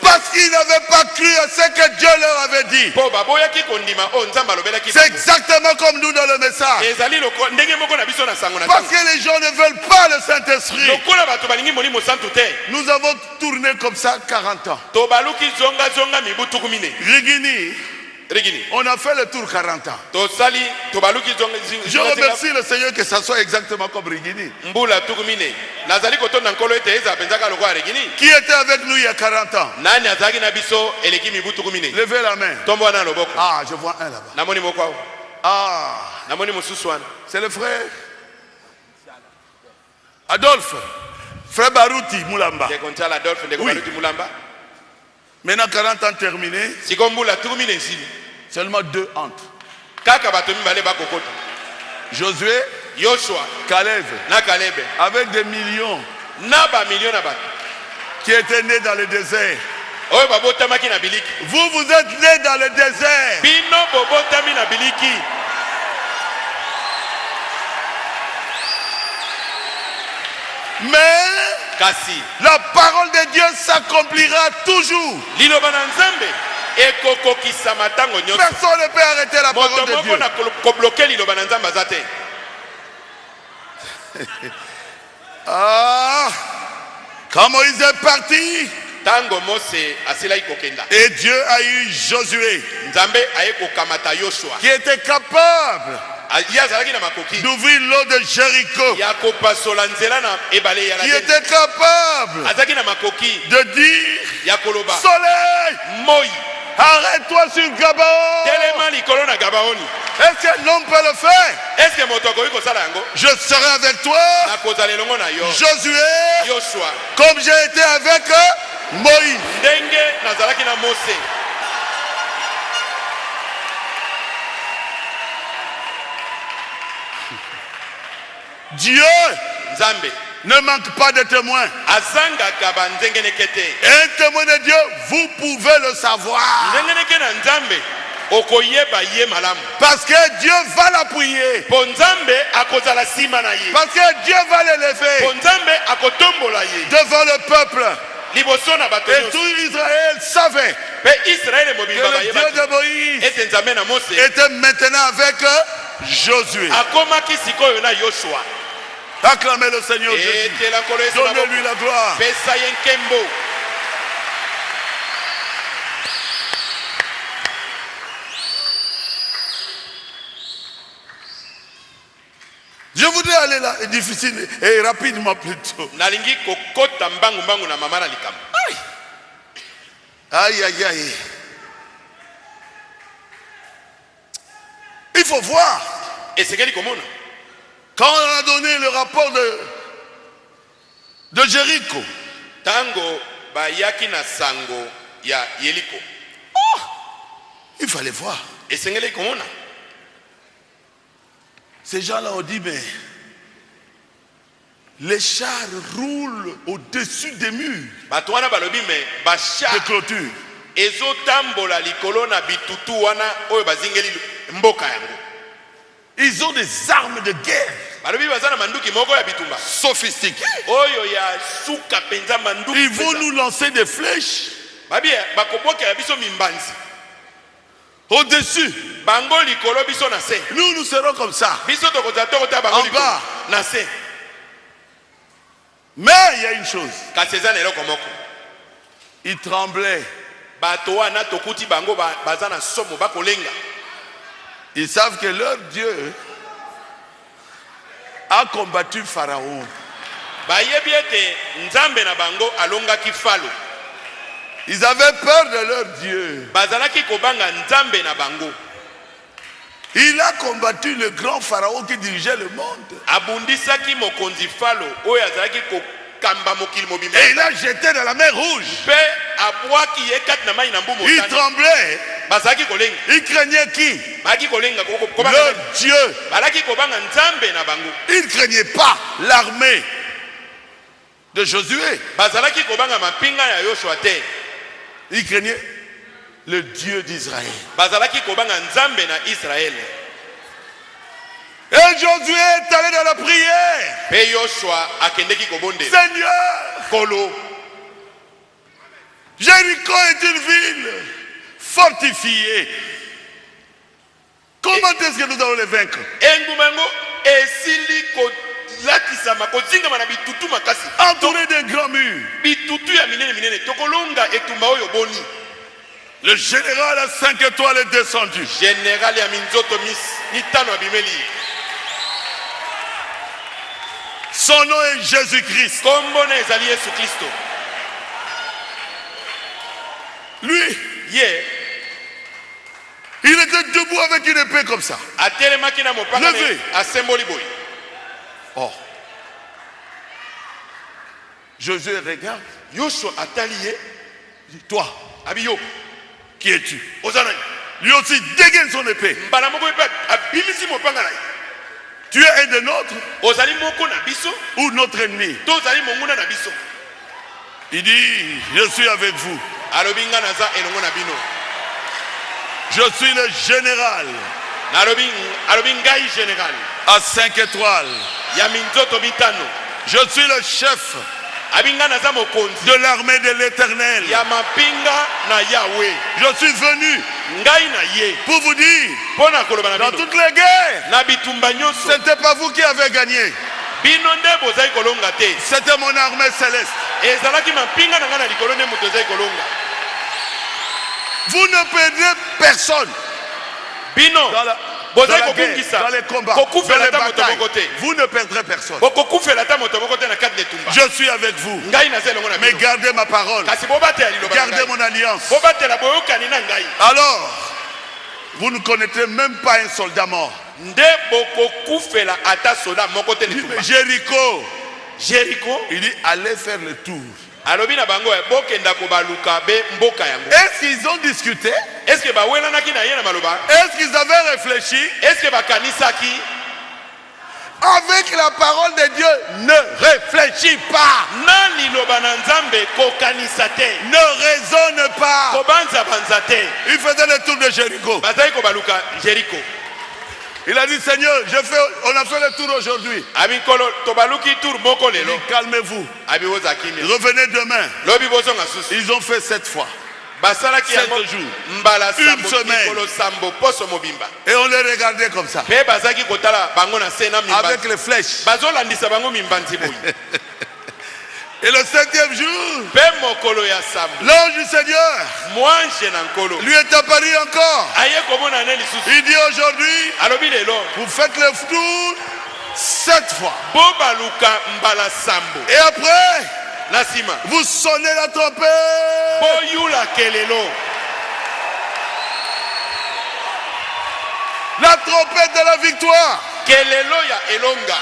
B: Parce qu'ils n'avaient pas cru à ce que Dieu leur avait dit. C'est exactement comme nous dans le message. Parce que les gens ne veulent pas le Saint-Esprit. Nous avons tourné comme ça 40 ans. Rigini, on a fait le tour 40 ans. Je remercie le Seigneur que ça soit exactement comme Rigini. Qui était avec nous il y a 40 ans? Levez la main. Ah, je vois un là-bas. Ah, c'est le frère Adolphe. Frère Baruti Moulamba. Oui. Maintenant 40 ans terminés. Seulement 2 entrent. Josué, Caleb, avec des millions qui étaient nés dans le désert. Vous êtes nés dans le désert. Mais la parole de Dieu s'accomplira toujours. Personne ne peut arrêter la parole de Dieu. Ah, comment ils sont partis? Et Dieu a eu Josué qui était capable d'ouvrir l'eau de Jéricho, qui était capable de dire soleil, arrête-toi sur Gabaon. Est-ce qu'un homme peut le faire? Je serai avec toi, Josué, comme j'ai été avec Moïse. Dieu ne manque pas de témoins. Un témoin de Dieu, vous pouvez le savoir. Parce que Dieu va l'appuyer. Parce que Dieu va l'élever devant le peuple. Et tout Israël savait que le Dieu de Moïse était maintenant avec Josué. Acclamez le Seigneur Jésus. Donnez-lui la gloire. Je voudrais aller là, difficile et rapidement plutôt. Aïe, aïe, aïe. Il faut voir. Quand on a donné le rapport de Jéricho, il fallait voir. Ces gens-là ont dit, mais les chars roulent au-dessus des murs de clôture. Ils ont des armes de guerre sophistiquées. Ils vont nous lancer des flèches au-dessus. Nous serons comme ça en bas. Mais il y a une chose, ils tremblaient. Ils savent que leur Dieu a combattu Pharaon. Ils avaient peur de leur Dieu. Il a combattu le grand Pharaon qui dirigeait le monde. Et il a jeté dans la mer Rouge. Il tremblait. Il craignait qui? Leur Dieu. Il ne craignait pas l'armée de Josué. Il craignait le Dieu d'Israël.
C: bazalaki kobanga nzambe na Israël.
B: Et Josué est allé dans la prière.
C: Pe Yoshua akendeki kobonde.
B: Seigneur,
C: Kolo.
B: Jéricho est une ville fortifiée. Comment est-ce que nous allons les vaincre?
C: Engumango esili ko lakisama ko zinga na bitutu makasi.
B: Entouré de grands murs.
C: Bitutu ya minene minene tokolonga etumba oyo boni.
B: Le général à 5 étoiles est descendu.
C: Général ya minzoto ni tano abimeli.
B: Son nom est Jésus-Christ.
C: Kombo na ezali Yesu Kristo.
B: Lui,
C: Ye
B: il était debout avec une épée comme ça.
C: atelemaki na mopanga
B: Levé.
C: asemboli boy.
B: Oh. Josué regarde.
C: Yoshua atali ye,
B: Dit, toi,
C: abiyo
B: qui es-tu?
C: ozana.
B: Lui aussi dégaine son épée.
C: Mbala moko pe abimisi mopanga na ye.
B: Tu es un de nôtres
C: Ozali moko na biso,
B: ou notre ennemi?
C: to ozali monguna na biso.
B: Il dit, je suis avec vous.
C: Alobi nga naza elongo na bino.
B: Je suis le général
C: Alobi ngai général.
B: à 5 étoiles.
C: Ya minzoto bitano.
B: Je suis le chef
C: Abinga naza mokonzi.
B: de l'armée de l'Éternel.
C: Ya mapinga na Yahweh.
B: Je suis venu
C: Ngai na ye.
B: pour vous dire,
C: Pona koloba na
B: dans
C: bino.
B: toutes les guerres,
C: Na bitumba
B: ce
C: nyonso.
B: n'était pas vous qui avez gagné.
C: Bino nde bozali kolonga te.
B: C'était mon armée céleste.
C: Ezalaki mapinga na nga na likolo nde moto ezali kolonga.
B: Vous ne perdrez personne
C: Bino
B: dans la
C: bozali
B: guerre,
C: kobungisa.
B: dans les combats, dans
C: Kokufela
B: les
C: ta moto
B: batailles.
C: moko te.
B: Vous ne perdrez personne.
C: Bokokufela ta moto moko te na kati letumba.
B: Je suis avec vous.
C: Ngai naza elongo na
B: Mais
C: bino.
B: gardez ma parole.
C: Kasi bobatela liloba na
B: Gardez
C: ngai.
B: mon alliance.
C: Bobatela boyokani na ngai.
B: Alors, vous ne connaîtrez même pas un soldat mort.
C: Nde bokokufela ata soda moko te letumba.
B: Jéricho,
C: Jéricho
B: il dit, allez faire le tour.
C: alobi na bango bokenda kobaluka be mboka yango.
B: Est-ce qu'ils ont discuté?
C: Est-ce que bawelanaki na ye na maloba?
B: Est-ce qu'ils avaient réfléchi?
C: Est-ce que bakanisaki?
B: Avec la parole de Dieu, ne réfléchis pas.
C: Na liloba na nzambe kokanisa te.
B: Ne raisonne pas.
C: Kobanza banza te.
B: Il faisait le tour de Jéricho.
C: Bazali kobaluka Jéricho.
B: Il a dit, Seigneur, on a fait le tour aujourd'hui.
C: Amikolo tobaluki tour moko
B: Il
C: lelo.
B: dit, calmez-vous.
C: Abi woza kimia.
B: Revenez demain.
C: Lobi bozonga susu.
B: Ils ont fait 7 fois.
C: Basalaki
B: 7
C: yango
B: jours.
C: mbala
B: Une
C: sambo
B: semaine.
C: mikolo sambo poso mobimba.
B: Et on les regardait comme ça.
C: Pe bazaki kotala bango na sena
B: Avec
C: mimbanzi.
B: les flèches.
C: Bazolandisa bango mimbanzi boyi.
B: Et le 7e jour,
C: Pe mokolo ya sambo.
B: l'ange du Seigneur
C: Mwanje na nkolo.
B: lui est apparu encore.
C: Aye komona ne lisusu.
B: Il dit aujourd'hui,
C: Alobi lelo.
B: vous faites le tour 7 fois.
C: Bobaluka mbala sambo.
B: Et après,
C: Nasima.
B: vous sonnez la trompette.
C: Boyula kelelo.
B: La trompette de la victoire.
C: Kelelo ya elonga.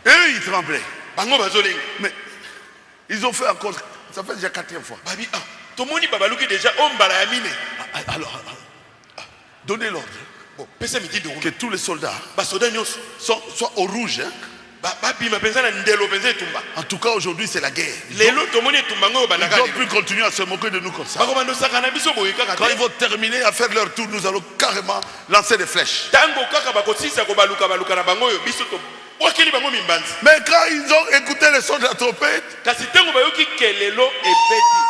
B: Et eux, ils tremblaient.
C: Bango bazolenga.
B: Mais ils ont fait encore, ça fait déjà 4e fois.
C: Babi ah. Tomoni babaluki déjà ombala ya mine.
B: Alors, donnez l'ordre
C: Bon, pesa miti de
B: que tous les soldats
C: basoda nyonso.
B: soient au rouge. Hein.
C: Babima penza na ndelo penza etumba.
B: En tout cas, aujourd'hui, c'est la guerre.
C: Lelo tomoni etumba ngo
B: Ils
C: banaka.
B: n'ont plus continuer à se moquer de nous comme ça.
C: Bako bando sakana biso boye kaka.
B: Quand ils vont terminer à faire leur tour, nous allons carrément lancer des flèches.
C: Tango kaka bakosisa ko baluka na bango yo biso to. Wakeli bango mimbanzi.
B: Mais quand ils ont écouté le son de la trompette,
C: Kasi tango bayoki kelelo ebeti.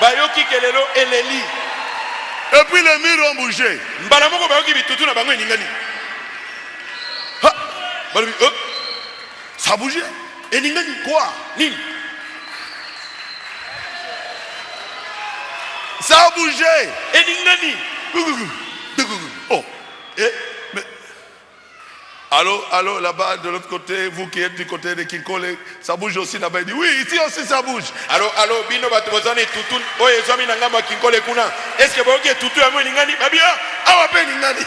C: Bayoki kelelo eleli.
B: et puis les murs ont bougé.
C: Mbala moko bayoki bitutu na bango eningani.
B: Ha,
C: Balobi
B: ça a bougé.
C: eningani quoi? Nini?
B: Ça a bougé.
C: Eningani.
B: Oh. Mais... Allô, là-bas, de l'autre côté, vous qui êtes du côté de Kinkole, ça bouge aussi là-bas. Il dit, oui, ici aussi ça bouge.
C: Allo, bino bato bozani tutu. Oye ezwami na ngamba kinkole kuna. Est-ce que bayoki tutu yango eningani? Babia, awa pe eningani.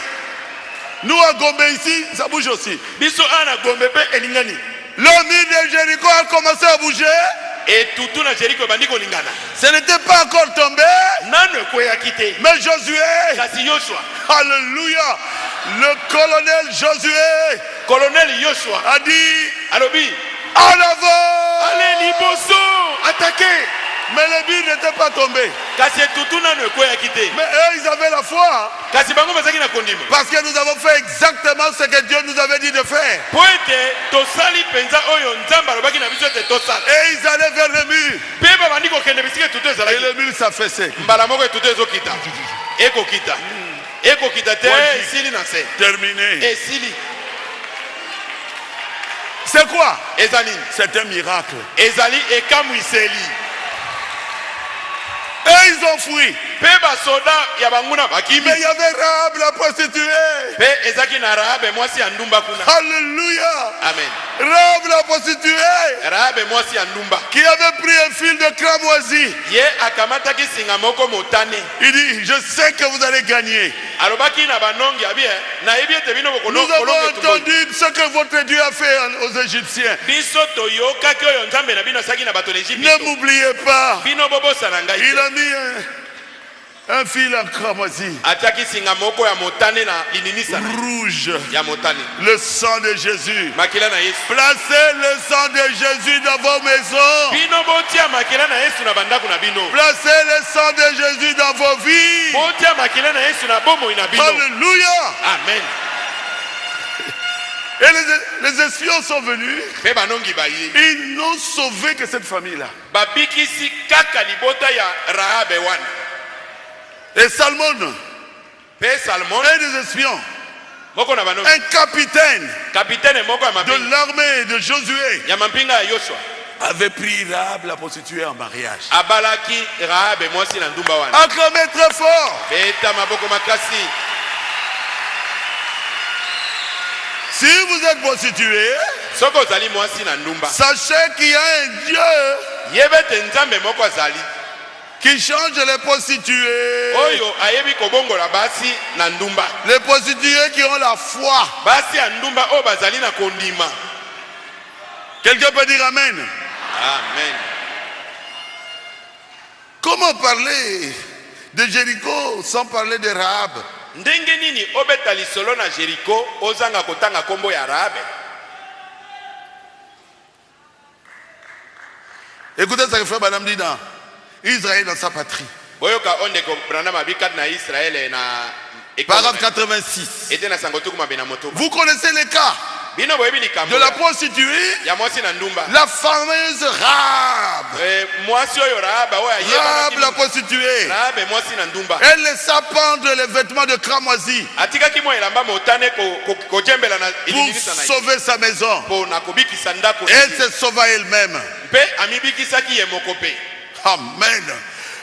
B: Nous à Gombe ici, ça bouge aussi.
C: Biso ana gombe pe eningani.
B: Le mur de Jéricho a commencé à bouger.
C: Et tutu na Jéricho bandi kolingana.
B: Ce n'était pas encore tombé.
C: Nano kweyaki te.
B: Mais Josué,
C: Kasi Yoshua.
B: alléluia, Le colonel Josué
C: colonel Yoshua
B: a dit
C: alobi
B: en avant.
C: allez liboso attaquez.
B: Mais le but n'était pas tombé.
C: Kasi tutuna ne koya kite.
B: Mais eux, ils avaient la foi.
C: Kasi bango bazaki na kondima.
B: Parce que nous avons fait exactement ce que Dieu nous avait dit de faire.
C: Poete tosali penza oyo nzamba alobaki na biso te tosala.
B: Et ils allaient vers le mur.
C: Peba bandi ko kende bisike tutu
B: Et
C: ezalaki.
B: le mur s'affaissait.
C: Mbala moko tutu ezokita. Ekokita. Ekokita te esili na se.
B: Terminé.
C: Esili.
B: C'est quoi?
C: Ezali.
B: C'est un miracle.
C: Ezali ekamwiseli.
B: Et ils ont fui.
C: Peba soda ya banguna bakimi.
B: Mais il y avait Rahab la prostituée.
C: Pe ezaki na Rahabe mwasi ya ndumba kuna.
B: Alléluia.
C: Amen.
B: Rahab la prostituée.
C: Rahabe mwasi ya ndumba.
B: Qui avait pris un fil de cramoisi.
C: Ye akamataki singa moko motane.
B: Il dit, je sais que vous allez gagner.
C: Alobaki na banongi abi na yebi ete bino boko
B: Nous avons entendu ce que votre Dieu a fait aux Égyptiens.
C: biso toyokaki oyo nzambe na bino asaki na bato na Egypte.
B: Ne m'oubliez pas.
C: Bino bobosana ngai
B: Il
C: te.
B: a mis un fil en cramoisi.
C: Atiaki singa moko ya motane na lininisa na
B: Rouge.
C: ya motane.
B: Le sang de Jésus.
C: Makila na Yesu.
B: Placez le sang de Jésus dans vos maisons.
C: Bino botia makila na Yesu na bandako na bino.
B: Placez le sang de Jésus dans vos vies.
C: Botia makila na Yesu na bomoi na bino.
B: Alléluia.
C: Amen.
B: Et les espions sont venus.
C: Pe banongi bayi.
B: Ils n'ont sauvé que cette famille-là.
C: Babikisi kaka libota ya Rahabe wana.
B: Et Salmon,
C: Pe Salmon.
B: un des espions,
C: Moko na banongi.
B: un capitaine
C: Kapitene moko ya
B: de
C: mapinga.
B: l'armée de Josué,
C: Ya mapinga ya Yoshua.
B: avait pris Rahab la prostituée en mariage.
C: Abalaki Rahabe mwasi na ndumba wana.
B: Acclamez très fort.
C: Beta maboko makasi.
B: Si vous êtes prostitué,
C: Soko ozali mwasi na ndumba.
B: sachez qu'il y a un Dieu
C: Yebete nzambe moko azali.
B: qui change les prostituées.
C: Oyo ayebi kobongola basi na ndumba.
B: Les prostituées qui ont la foi.
C: Basi ya ndumba oyo bazali na kondima.
B: Quelqu'un peut dire Amen.
C: Amen.
B: Comment parler de Jéricho sans parler de Rahab?
C: Ndenge nini obeta lisolo na Jericho ozanga kotanga kombo ya Rahabe?
B: Écoutez ce que frère Branham dit dans Israël dans sa patrie.
C: Boyoka ondeko Branham abikat na Israël na
B: Paragraphe 86.
C: ete na sangotuku mabena moto.
B: Vous connaissez les cas
C: Bino boyebi likambo
B: de la prostituée,
C: ya mwasi na ndumba.
B: la fameuse Rahab.
C: Mwasi oyo Rahabe oyo
B: Rahab la
C: ayeba
B: prostituée.
C: Rahabe mwasi na ndumba.
B: Elle laissa pendre les vêtements de cramoisi
C: Atikaki mwa elamba motane kojembela na
B: pour
C: ilinisa na ye.
B: sauver sa maison.
C: Po na kobikisa ndako.
B: Elle se sauva elle-même.
C: Mpe amibikisaki ye moko pe.
B: Amen.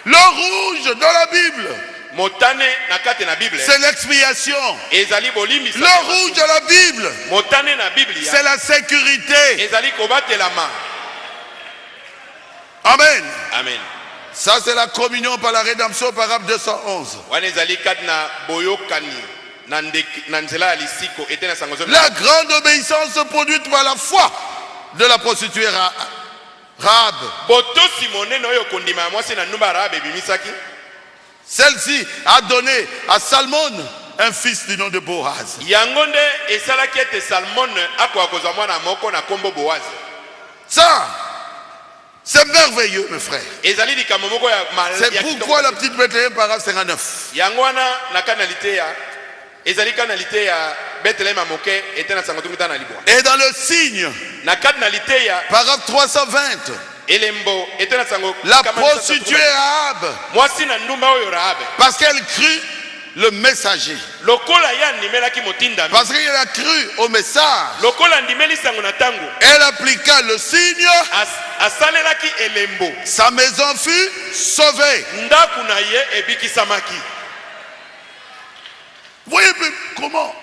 B: Le rouge dans la Bible,
C: Motane na kate na Bible.
B: c'est l'expiation.
C: Ezali bolimisa.
B: Le rouge dans la Bible,
C: Motane na Biblia.
B: c'est la sécurité.
C: Ezali kobatelama.
B: Amen.
C: Amen.
B: Ça, c'est la communion par la rédemption, paragraphe 211.
C: Wana ezali kati na boyokani na nzela ya lisiko ete na sango zomi.
B: La grande obéissance produite par la foi de la prostituée Rahab.
C: Botosi monene oyo kondima ya mwasi na ndumba Rahabe ebimisaki.
B: Celle-ci a donné à Salmon un fils du nom de Boaz.
C: Yango nde esalaki ete Salmon akoka kozwa mwana moko na kombo Boaz.
B: Ça, c'est merveilleux, mes frères.
C: Ezali likambo moko ya
B: C'est pourquoi la petite Bethléem, paragraphe 59.
C: yango wana na kanalité ya ezali kanalité ya Bethlehem ya moke ete na sango tumita na libwa.
B: Et dans le signe,
C: Na kanalité ya
B: paragraphe 320,
C: elembo ete na sango
B: la
C: kama na
B: prostituée
C: sango-
B: Rahab,
C: mwasi na ndumba oyo Rahabe.
B: parce qu'elle crut le messager.
C: Lokola ya ndimelaki motindami.
B: Parce qu'elle a cru au message.
C: Lokola ndimeli sango na tango.
B: Elle appliqua le signe.
C: Asalelaki elembo.
B: Sa maison fut sauvée.
C: Ndaku na ye ebikisamaki.
B: Voyez comment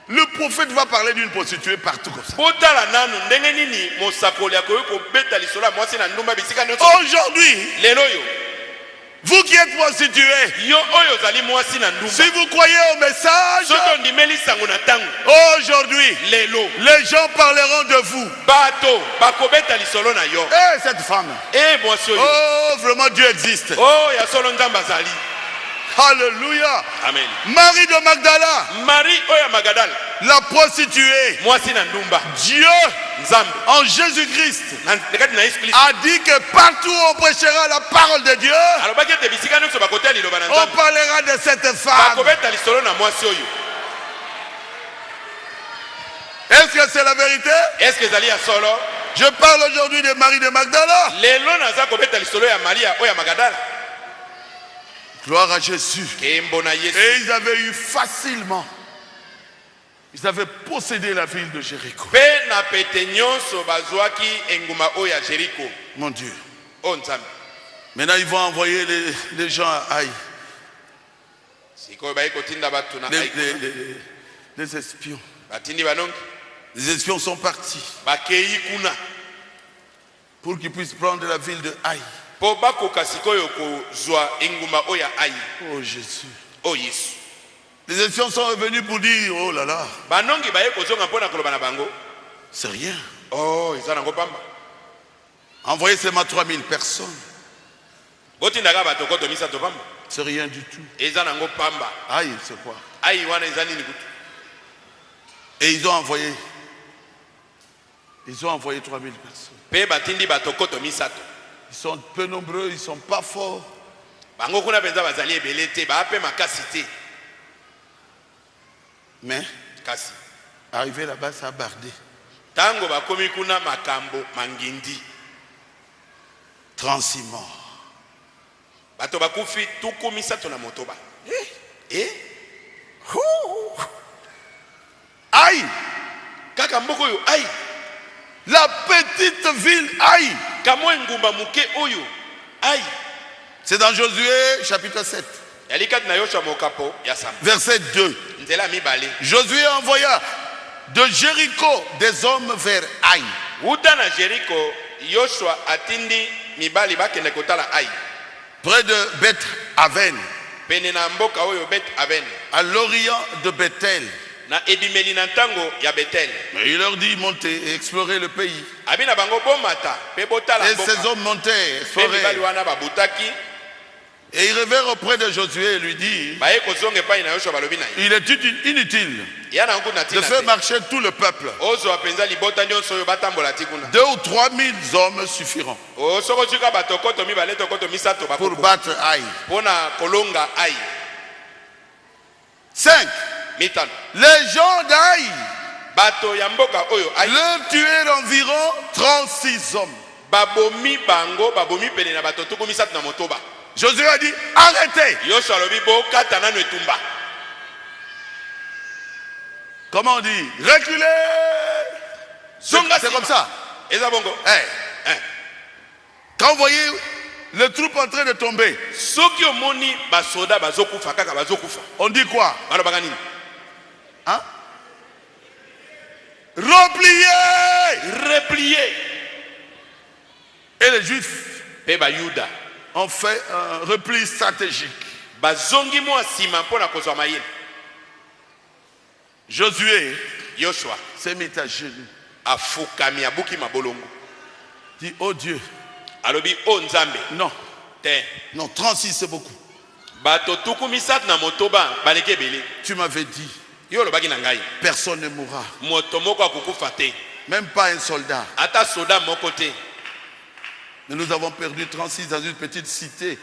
B: le prophète va parler d'une prostituée partout comme ça.
C: Botala nanu ndenge nini mosakoli akoyo kobeta lisolo ya mwasi na ndumba bisika nyonso.
B: Aujourd'hui,
C: Lelo yo.
B: vous qui êtes prostitués,
C: Yo oyo zali mwasi na ndumba.
B: si vous croyez au message,
C: Soki ondimeli sango na tango.
B: aujourd'hui,
C: Lelo.
B: les gens parleront de vous.
C: Bato bakobeta lisolo na yo.
B: Cette femme.
C: Mwasi oyo.
B: Oh, vraiment, Dieu existe.
C: Oh ya solo nzamba zali.
B: Alléluia.
C: Amen.
B: Marie de Magdala,
C: Marie oya Magadala,
B: la prostituée,
C: mwasi na ndumba.
B: Dieu en Jésus-Christ a dit que partout où on prêchera la parole de Dieu, on parlera de cette femme. Est-ce que c'est la vérité?
C: Est-ce que Zali a solo?
B: Je parle aujourd'hui de Marie de Magdala. Gloire à Jésus. Et ils avaient eu facilement, ils avaient possédé la ville de Jéricho. Mon Dieu. Maintenant ils vont envoyer les gens à Haï. Les espions. Les espions sont partis pour qu'ils puissent prendre la ville de Haï. Oh Jésus.
C: Oh Jésus.
B: Les espions sont revenus pour dire, oh là là, c'est rien.
C: Oh,
B: Envoyez seulement 3000 personnes. C'est rien du tout. Aïe, c'est quoi? Et ils ont envoyé 3000 personnes. Ils sont peu nombreux, ils ne sont pas forts. Mais, arrivé là-bas, ça a bardé. 36 morts. Aïe! La petite ville Aïe! C'est dans Josué chapitre 7. Verset 2. Josué envoya de Jéricho des hommes vers Aïe. Près de Beth-Aven, à l'orient de Bethel. Mais il leur dit, montez et explorez le pays. Et ces hommes montaient, exploraient. Et ils revinrent auprès de Josué et lui dit, il est inutile de faire marcher tout le peuple. 2 ou 3 000 hommes suffiront pour battre Aïe. 5. Les gens d'Aïe leur tuèrent environ 36 hommes. Josué a dit, arrêtez. Comment on dit? Reculez. C'est comme ça. Quand vous voyez les troupes en train de tomber, on dit quoi? Hein? Repliez. Et les Juifs ont fait un repli stratégique. Josué s'est mis à genoux. Dit, oh Dieu. Non. Non, 36 c'est beaucoup. Tu m'avais dit, personne ne mourra. Même pas un soldat. Mais nous avons perdu 36 dans une petite cité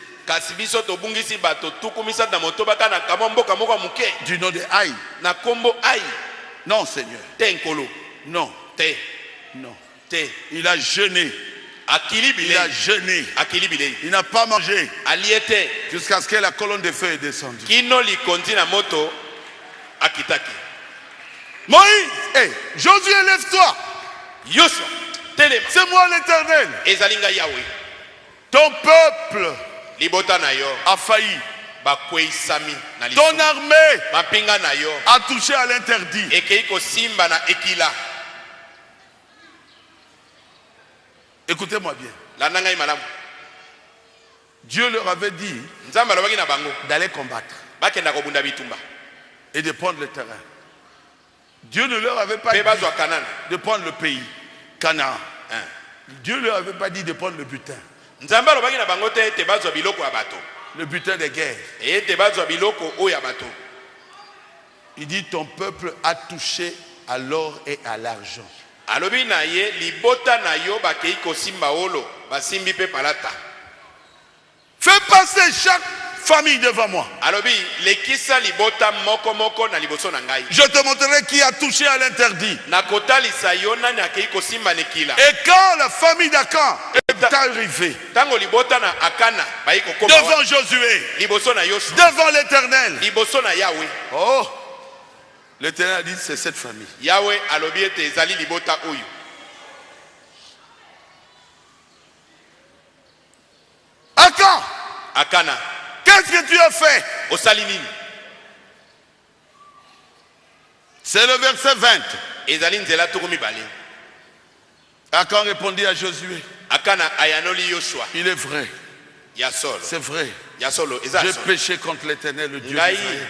B: du nom de Haï. Non, Seigneur. Non. Non. Il a jeûné. Il a jeûné. Il n'a pas mangé jusqu'à ce que la colonne de feu est descendue. Moïse, hey, Josué, lève-toi. C'est moi l'Éternel. Ton peuple a failli. Ton armée a touché à l'interdit. Écoutez-moi bien. Dieu leur avait dit d'aller combattre et de prendre le terrain. Dieu ne leur avait pas dit de prendre le pays, Canaan. Dieu ne leur avait pas dit de prendre le butin. le butin des guerres. Il dit ton peuple a touché à l'or et à l'argent. Fais passer chaque famille devant moi. Je te montrerai qui a touché à l'interdit. Et quand la famille d'Akan est arrivée devant Josué, devant l'Éternel, oh, l'Éternel a dit c'est cette famille. Akan,
C: Akana,
B: qu'est-ce que tu as fait? C'est le verset 20. Akan répondit à Josué. Il est vrai. C'est vrai. J'ai péché contre l'Éternel, le Dieu d'Israël.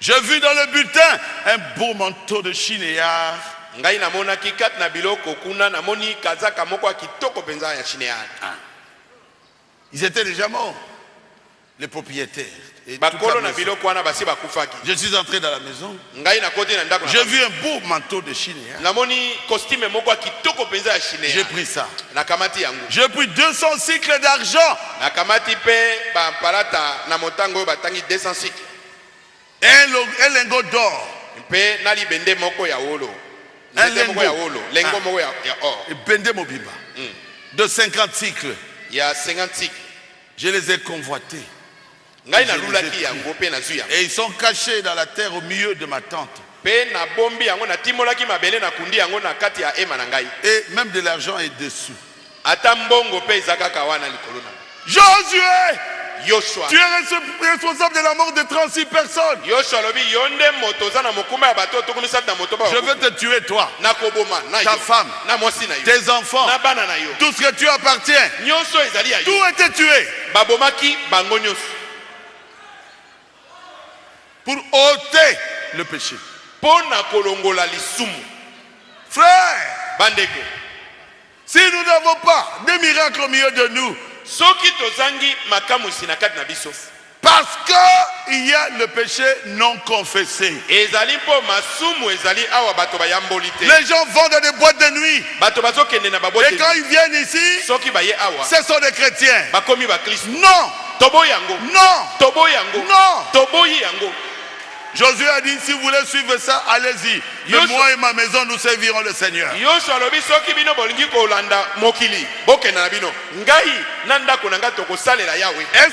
B: J'ai vu dans le bulletin un beau manteau de chinéard. Ils étaient déjà morts, les propriétaires. Et toute la maison. Je suis entré dans la maison. J'ai vu un beau manteau de chinéard. J'ai pris ça. J'ai pris 200 cycles d'argent. Un lingot d'or. Un lingot. Et bende mobimba. De 50 cycles. Je les ai convoités. Et ils sont cachés dans la terre au milieu de ma tente. Et même de l'argent est dessous. Josué, tu es responsable de la mort de 36 personnes. Je veux te tuer toi, ta femme, tes enfants, tout ce que tu appartiens. Tout était tué pour ôter le péché. Frère, si nous n'avons pas de miracles au milieu de nous, parce qu'il y a le péché non confessé. Les gens vont dans des boîtes de nuit. Et quand ils viennent ici, ce sont des chrétiens. Non. Non. Josué a dit, si vous voulez suivre ça, allez-y. Mais moi et ma maison, nous servirons le Seigneur. Est-ce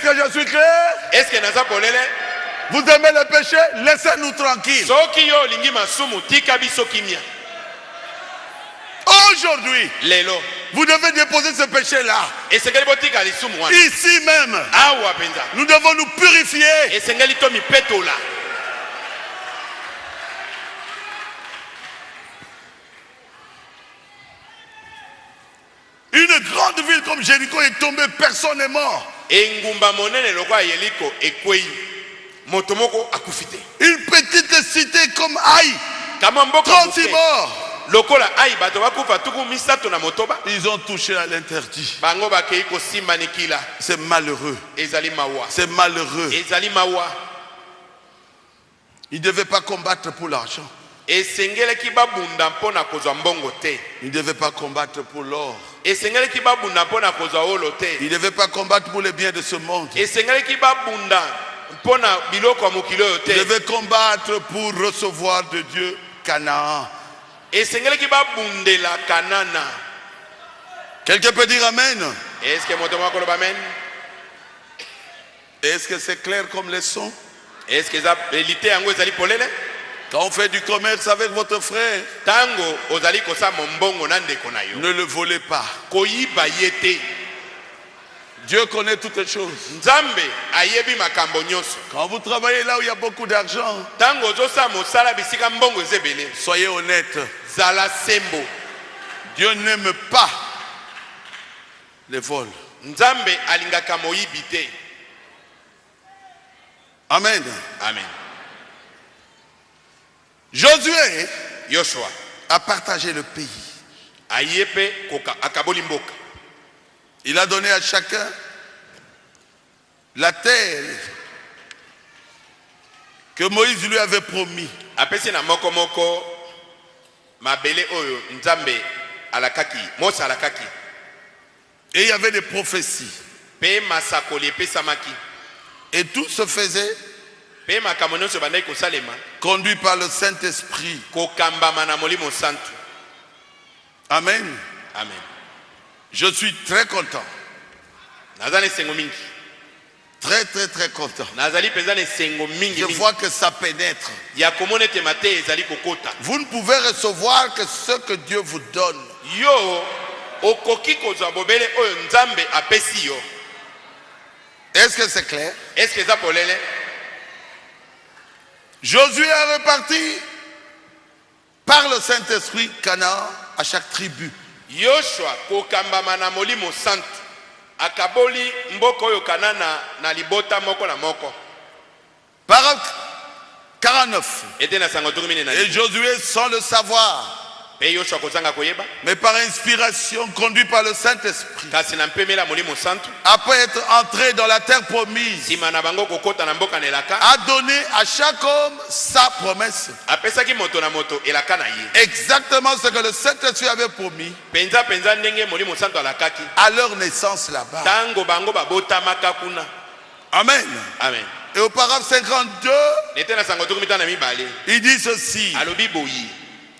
B: que je suis clair? Vous aimez le péché? Laissez-nous tranquilles. Aujourd'hui, vous devez déposer ce péché-là. Ici même, nous devons nous purifier. Une grande ville comme Jéricho est tombée, personne n'est mort. Une petite cité comme Haï, 36 morts. Ils ont touché à l'interdit. C'est malheureux. C'est malheureux. Ils ne devaient pas combattre pour l'argent. Ils ne devaient pas combattre pour l'or. Ils ne devaient pas combattre pour les biens de ce monde. Ils devaient combattre pour recevoir de Dieu Canaan. Quelqu'un peut dire Amen? Est-ce que c'est clair comme leçon? Quand on fait du commerce avec votre frère, ne le volez pas. Dieu connaît toutes les choses. Quand vous travaillez là où il y a beaucoup d'argent, soyez honnête. Dieu n'aime pas les vols. Amen.
C: Amen.
B: Josué a partagé le pays. Il a donné à chacun la terre que Moïse lui avait promis.
C: apesi na moko moko mabele oyo nzambe alakaki Mosa alakaki.
B: Et il y avait des prophéties.
C: Pe masakoli epesamaki.
B: Et tout se faisait
C: Pe makambo nyonso bandaki kosalema
B: conduit par le Saint-Esprit.
C: kokambama na molimo santu.
B: Amen.
C: Amen.
B: Je suis très content.
C: Naza na esengo mingi.
B: Très, très, très content.
C: Nazali penza na esengo mingi
B: Je
C: mingi.
B: vois que ça pénètre.
C: Ya komona ete mate ezali kokota.
B: Vous ne pouvez recevoir que ce que Dieu vous donne.
C: Yo okoki kozwa bobele oyo nzambe apesi yo.
B: Est-ce que c'est clair?
C: Est-ce que eza polele?
B: Josué a reparti par le Saint-Esprit Canaan à chaque tribu.
C: Yoshua kokambama na molimo santu akaboli mboko oyo kanana na libota moko na moko.
B: Parole 49.
C: Ete na sango tukumine na
B: Et Josué, sans le savoir,
C: pe Yoshua kozanga koyeba
B: mais par inspiration, conduit par le Saint-Esprit,
C: kasi na mpemela molimo santu
B: après être entré dans la terre promise,
C: sima na bango kokota na mboka na elaka
B: a donné à chaque homme sa promesse.
C: apesaki moto na moto elaka na ye.
B: Exactement ce que le Saint-Esprit avait promis
C: Penza penza ndenge molimo santu alakaki
B: à leur naissance là-bas.
C: tango bango babotamaka kuna.
B: Amen.
C: Amen.
B: Et au paragraphe 52,
C: Nete na sango tukumita na mibale
B: il dit ceci.
C: alobi boyi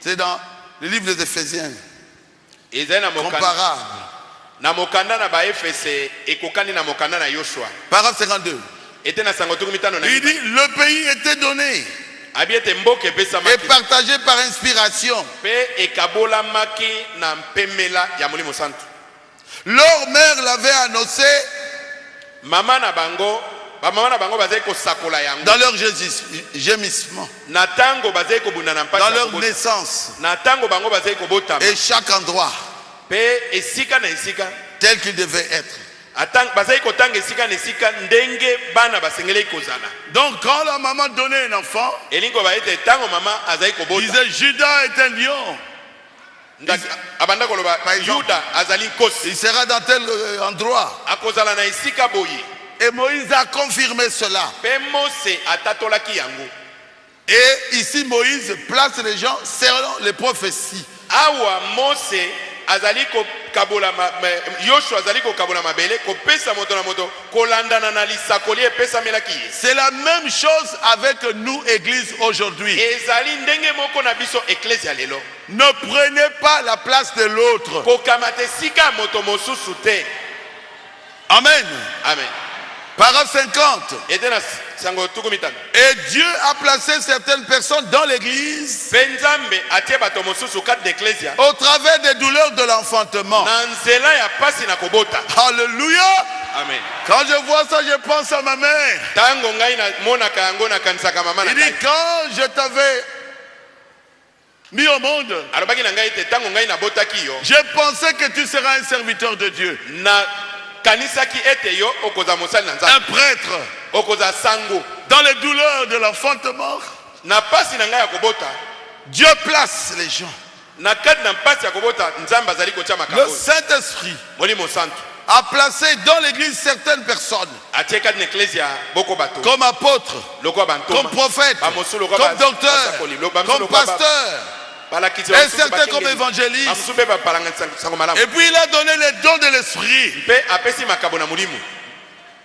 B: C'est dans le livre des Éphésiens.
C: ezali na mokanda
B: Comparable.
C: na mokanda na baefese ekokani na mokanda na Yoshua.
B: Paragraphe 52.
C: Ete na sango tukumitano na
B: Il
C: mibale
B: dit le pays était donné
C: abi ete mboka
B: et
C: epesamaki
B: partagé par inspiration.
C: mpe ekabolamaki na mpemela ya molimo santu.
B: Leur mère l'avait annoncé
C: Mama na bango bamama na bango bazali kosakola yango
B: dans leur gémissement,
C: na tango bazali kobunda na mpasi
B: dans
C: ya
B: leur
C: kobota.
B: naissance,
C: Na tango bango bazali kobotama
B: et chaque endroit
C: mpe esika na esika
B: tel qu'il devait être.
C: bazali kotanga esika na esika ndenge bana basengelaki kozala.
B: Donc quand la maman donnait un enfant,
C: elingi koba ete tango mama azali
B: il
C: kobota
B: disait Judas est un lion.
C: abanda koloba
B: Par exemple.
C: yuda azali nkosi
B: Il sera dans tel endroit.
C: akozala na esika boye.
B: Et Moïse a confirmé cela.
C: Mpe Mose atatolaki yango.
B: Et ici Moïse place les gens selon les prophéties.
C: Awa Mose azali kokabola Yoshua azali kokabola mabele kopesa moto na moto kolandana na lisakoli epesamelaki ye.
B: C'est la même chose avec nous, Église, aujourd'hui.
C: Ezali ndenge moko na biso ecclesia lelo.
B: Ne prenez pas la place de l'autre.
C: Kokamata esika moto mosusu te.
B: Amen.
C: Amen.
B: Paragraphe 50.
C: Ete na sango tukumitano.
B: Et Dieu a placé certaines personnes dans l'église
C: Mpe Nzambe atie bato mosusu kati d'ecclesia
B: au travers des douleurs de l'enfantement.
C: na nzela ya pasi na kobota.
B: Alléluia.
C: Amen.
B: Quand je vois ça, je pense à ma mère.
C: Tango ngai na monaka yango na kanisaka mama na
B: Il dit,
C: ngai.
B: quand je t'avais mis au monde,
C: Alobaki na ngai ete tango ngai nabotaki yo
B: j'ai pensé que tu seras un serviteur de Dieu,
C: na kanisaki ete yo okoza mosali na
B: un
C: Nzambe
B: prêtre.
C: okoza sango
B: Dans les douleurs de l'enfantement,
C: na pasi na ngai ya kobota
B: Dieu place les gens.
C: na kati na mpasi ya kobota Nzambe azali kotia
B: Le
C: makambo
B: Saint-Esprit
C: molimo santu
B: a placé dans l'église certaines personnes
C: atie kati na ecclesia boko bato
B: comme apôtres,
C: lokola bantoma
B: comme prophètes,
C: bamosusu
B: comme
C: lokola
B: docteurs,
C: basakoli, bamosusu
B: comme
C: lokola
B: pasteurs,
C: balakisi
B: et
C: bamosusu
B: certains comme
C: bakengeli,
B: évangélistes.
C: bamosusu mpe bapalanga sango malamu
B: Et puis il a donné les dons de l'esprit,
C: mpe apesi makambo na molimo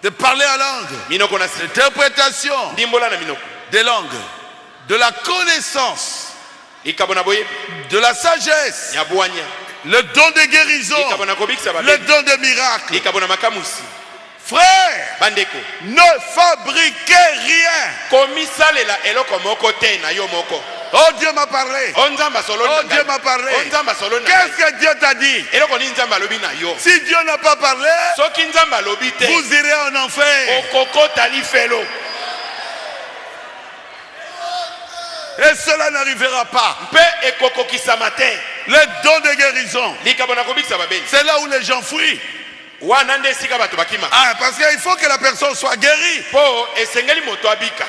B: de parler en langue,
C: minoko na sika
B: d'interprétation
C: ndimbola na minoko
B: des langues, de la connaissance,
C: likambo na boyebi
B: de la sagesse,
C: ya bwanya
B: le don de guérison,
C: likambo na kobikisa
B: le
C: babeli
B: don de miracle.
C: likambo na makamusi.
B: Frère,
C: Bandeko
B: ne fabriquez rien.
C: komisalela eloko moko te na yo moko.
B: Oh, Dieu m'a parlé.
C: O Nzambe asolo na
B: Oh,
C: ngai.
B: Dieu m'a parlé.
C: O Nzambe asolo na
B: Qu'est-ce
C: ngai.
B: que Dieu t'a dit?
C: Eloko ni Nzambe alobi na yo.
B: Si Dieu n'a pas parlé,
C: Soki Nzambe alobi te
B: vous irez en enfer.
C: okokota lifelo.
B: Et cela n'arrivera pas.
C: Mpe ekokokisama te.
B: Les dons de guérison,
C: Likambo na kobikisa babeli.
B: c'est là où les gens fuient.
C: Wana nde esika bato bakima.
B: Ah, parce qu'il faut que la personne soit guérie.
C: Po esengeli moto abika.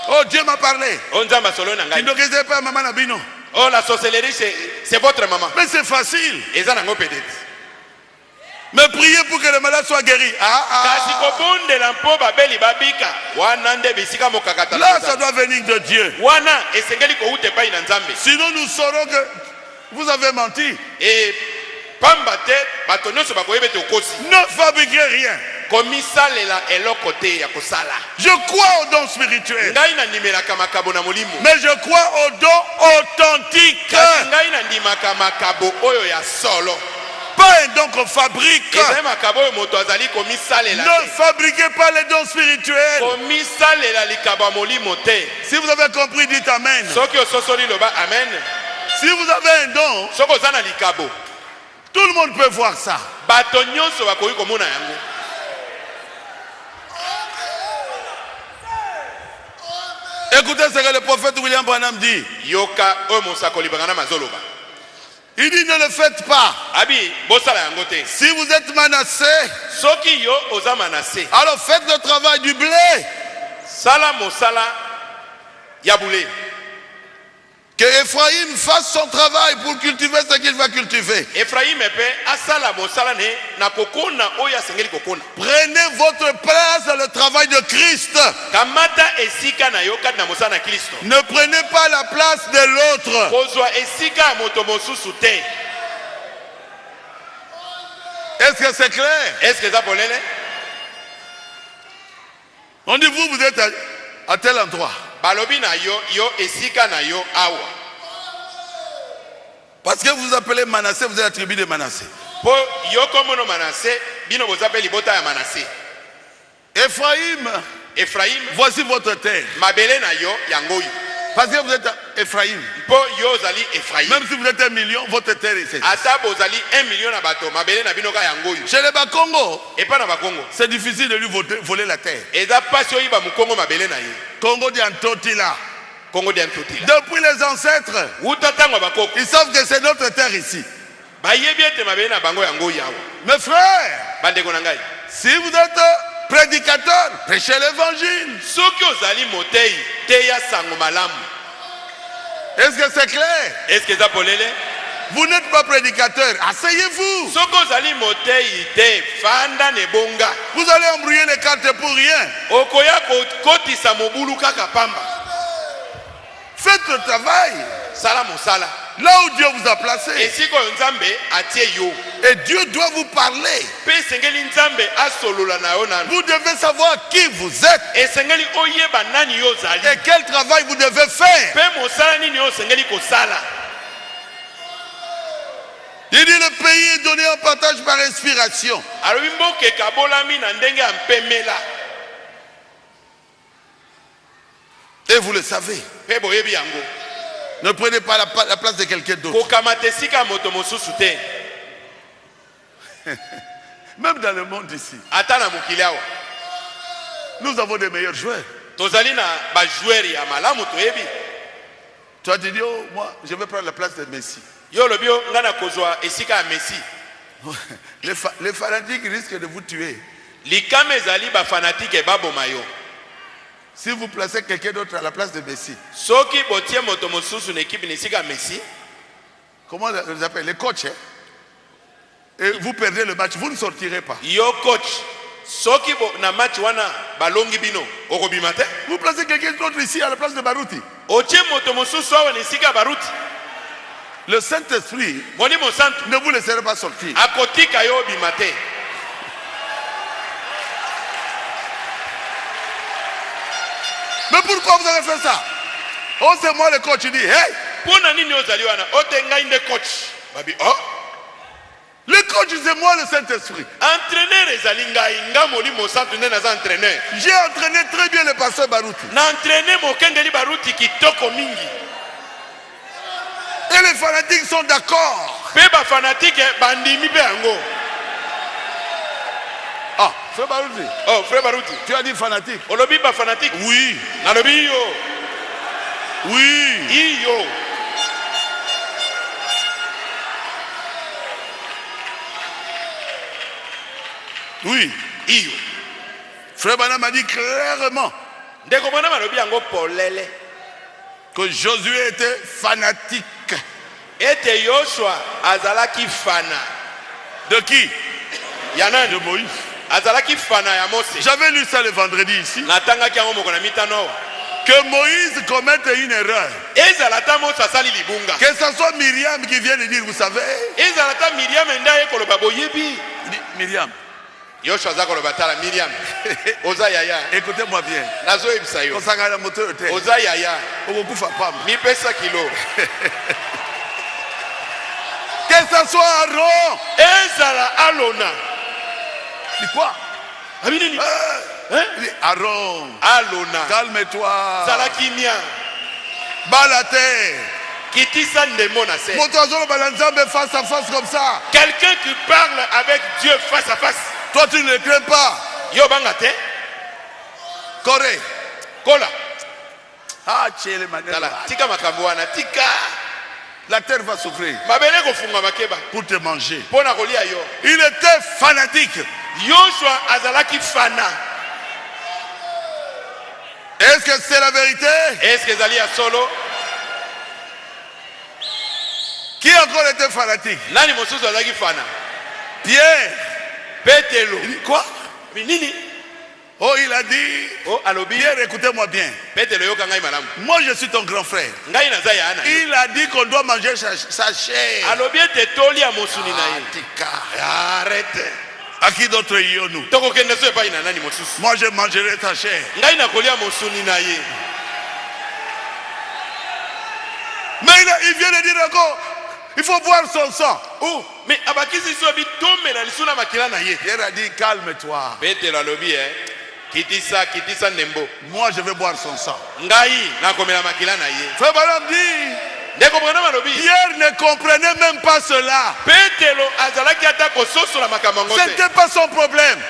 B: Oh, Dieu m'a parlé.
C: O Nzambe asolo na
B: Tu
C: ngai.
B: ne guéris pas maman Nabino.
C: Oh la sorcellerie c'est votre maman.
B: Mais c'est facile.
C: Eza nango peut-être.
B: Mais priez pour que les malades soient guéris. Là, ça doit venir de Dieu. Sinon, nous saurons que vous avez menti. Ne fabriquez rien. Je crois aux dons spirituels. Mais je crois aux dons authentiques. Pas un don qu'on fabrique. Ne fabriquez pas les dons spirituels. Si vous avez compris, dites Amen. Si vous avez un don, tout le monde peut voir ça. Écoutez ce que le prophète William Branham dit. Il dit ne le faites pas. Si vous êtes menacé, alors faites le travail du blé. Que Ephraïm fasse son travail pour cultiver ce qu'il va cultiver. Prenez votre place dans le travail de Christ. Ne prenez pas la place de l'autre. Est-ce que c'est clair? On dit vous êtes à tel endroit. Parce que vous appelez Manassé, vous êtes la tribu de Manassé. Ephraïm, voici votre terre. Parce que vous êtes Ephraïm. Même si vous êtes 1 million, votre terre est ici. Chez les Bakongo, c'est difficile de lui voler la terre. Congo d'Antotila. Depuis les ancêtres, ils savent que c'est notre terre ici. Mes frères, si vous êtes prédicateur, prêchez l'évangile. Est-ce que c'est clair? Vous n'êtes pas prédicateur, asseyez-vous. Vous allez embrouiller les cartes pour rien. Faites le travail. Là où Dieu vous a placé. Et Dieu doit vous parler. Vous devez savoir qui vous êtes. Et quel travail vous devez faire. Il dit le pays est donné en partage par inspiration. Et vous le savez. Ne prenez pas la place de quelqu'un d'autre. Même dans le monde ici, nous avons des meilleurs joueurs. Toi tu dis, oh, moi je vais prendre la place de Messi. Les fanatiques risquent de vous tuer. Si vous placez quelqu'un d'autre à la place de Messi, comment on les appelle? Les coachs, hein? Et vous perdez le match, vous ne sortirez pas. Vous placez quelqu'un d'autre ici à la place de Barouti. Le Saint-Esprit ne vous laissera pas sortir. Mais pourquoi vous avez fait ça? Oh, c'est moi le coach. Il dit, hey! Le coach, c'est moi le Saint-Esprit. J'ai entraîné très bien le pasteur Barouti. Et les fanatiques sont d'accord. Ah, frère Barouti.
C: Oh, frère Barouti.
B: Tu as dit fanatique.
C: Olobi ba fanatique.
B: Oui.
C: Nalobi yo.
B: Oui.
C: Iyo.
B: Oui.
C: Iyo.
B: Frère Branham m'a dit clairement que Josué était fanatique.
C: Ete Yoshua azalaki fana.
B: De qui? de Moïse. J'avais lu ça le vendredi ici. Que Moïse commette une erreur. Que ce soit Myriam qui vient de dire, vous savez. Myriam. Écoutez-moi bien. Que ce soit Aaron. Dis quoi? Aaron. Calme-toi. Bas la terre. Face à face comme ça.
C: Quelqu'un qui parle avec Dieu face à face.
B: Toi tu ne le crains pas. Corée.
C: Kola.
B: Ah, tika makambuana, tika. La terre va souffrir pour te manger. Il était fanatique.
C: Yoshua azalaki fana.
B: Est-ce que c'est la vérité?
C: Est-ce que Zali a solo?
B: Qui encore était fanatique?
C: Nani mosusu azalaki fana?
B: Pierre.
C: Petelo.
B: Il dit quoi?
C: Nini?
B: Oh, il a dit.
C: Oh, alobi.
B: Pierre, écoutez-moi bien.
C: Petelo yoka ngai malamu.
B: Moi, je suis ton grand frère.
C: Ngai na zaya ana.
B: Il a dit qu'on doit manger sa chair.
C: Alobi te toli ya mosuni na ye.
B: Tika.
C: Arrête.
B: À qui d'autre y-nous? Moi je mangerai ta chair. Mais il vient de dire encore, il faut boire son sang.
C: Oh, mais
B: Pierre a dit calme-toi. Moi je vais boire son sang. Frère Branham dit, Pierre ne comprenait même pas cela. C'était pas son problème.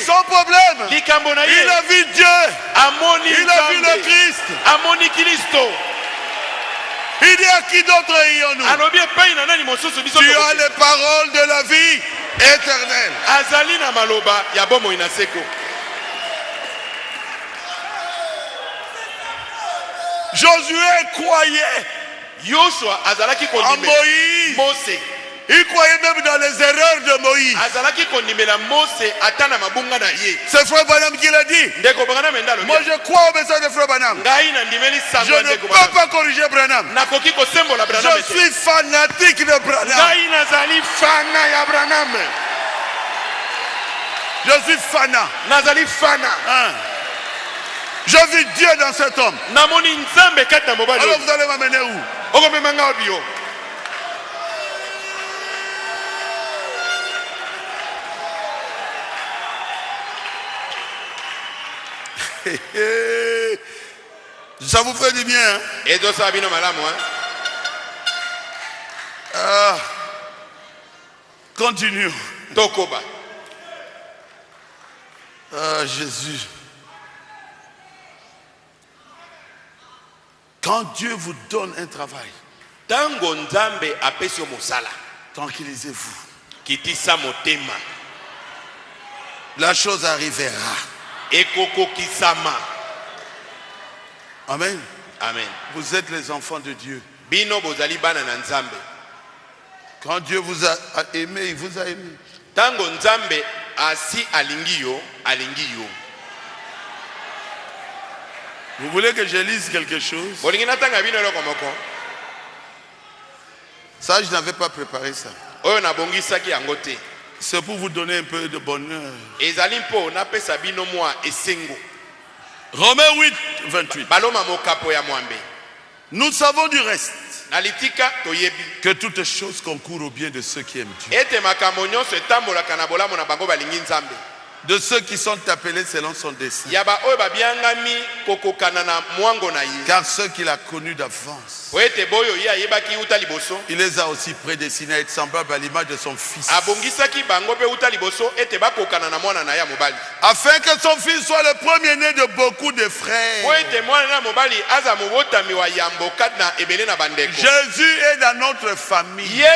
B: Son problème, il a vu Dieu. Il a vu le Christ. Il dit à qui d'autre ayons-nous? Tu as les paroles de la vie éternelle. Josué croyait en Moïse. Il croyait même dans les erreurs de Moïse. C'est Frère Branham qui l'a dit. Moi je crois au message de Frère Branham. Je ne peux pas corriger Branham. Je suis fanatique de Branham. Je suis fanat. Hein? Je vis Dieu dans cet homme. Alors vous allez m'amener où? Ça vous fait du bien, hein? Continuons. Jésus. Quand Dieu vous donne un travail, tranquillisez-vous. La chose arrivera. Amen.
C: Amen.
B: Vous êtes les enfants de Dieu. Quand Dieu vous a aimé, il vous a aimé. Vous voulez que je lise quelque chose? Ça, je n'avais pas préparé ça. C'est pour vous donner un peu de bonheur. Romains 8, 28. Nous savons du reste que toutes choses concourent au bien de ceux qui aiment Dieu, de ceux qui sont appelés selon son dessein. Car ceux qu'il a connus d'avance, il les a aussi prédestinés à être semblables à l'image de son Fils, afin que son Fils soit le premier-né de beaucoup de frères. Jésus est dans notre famille.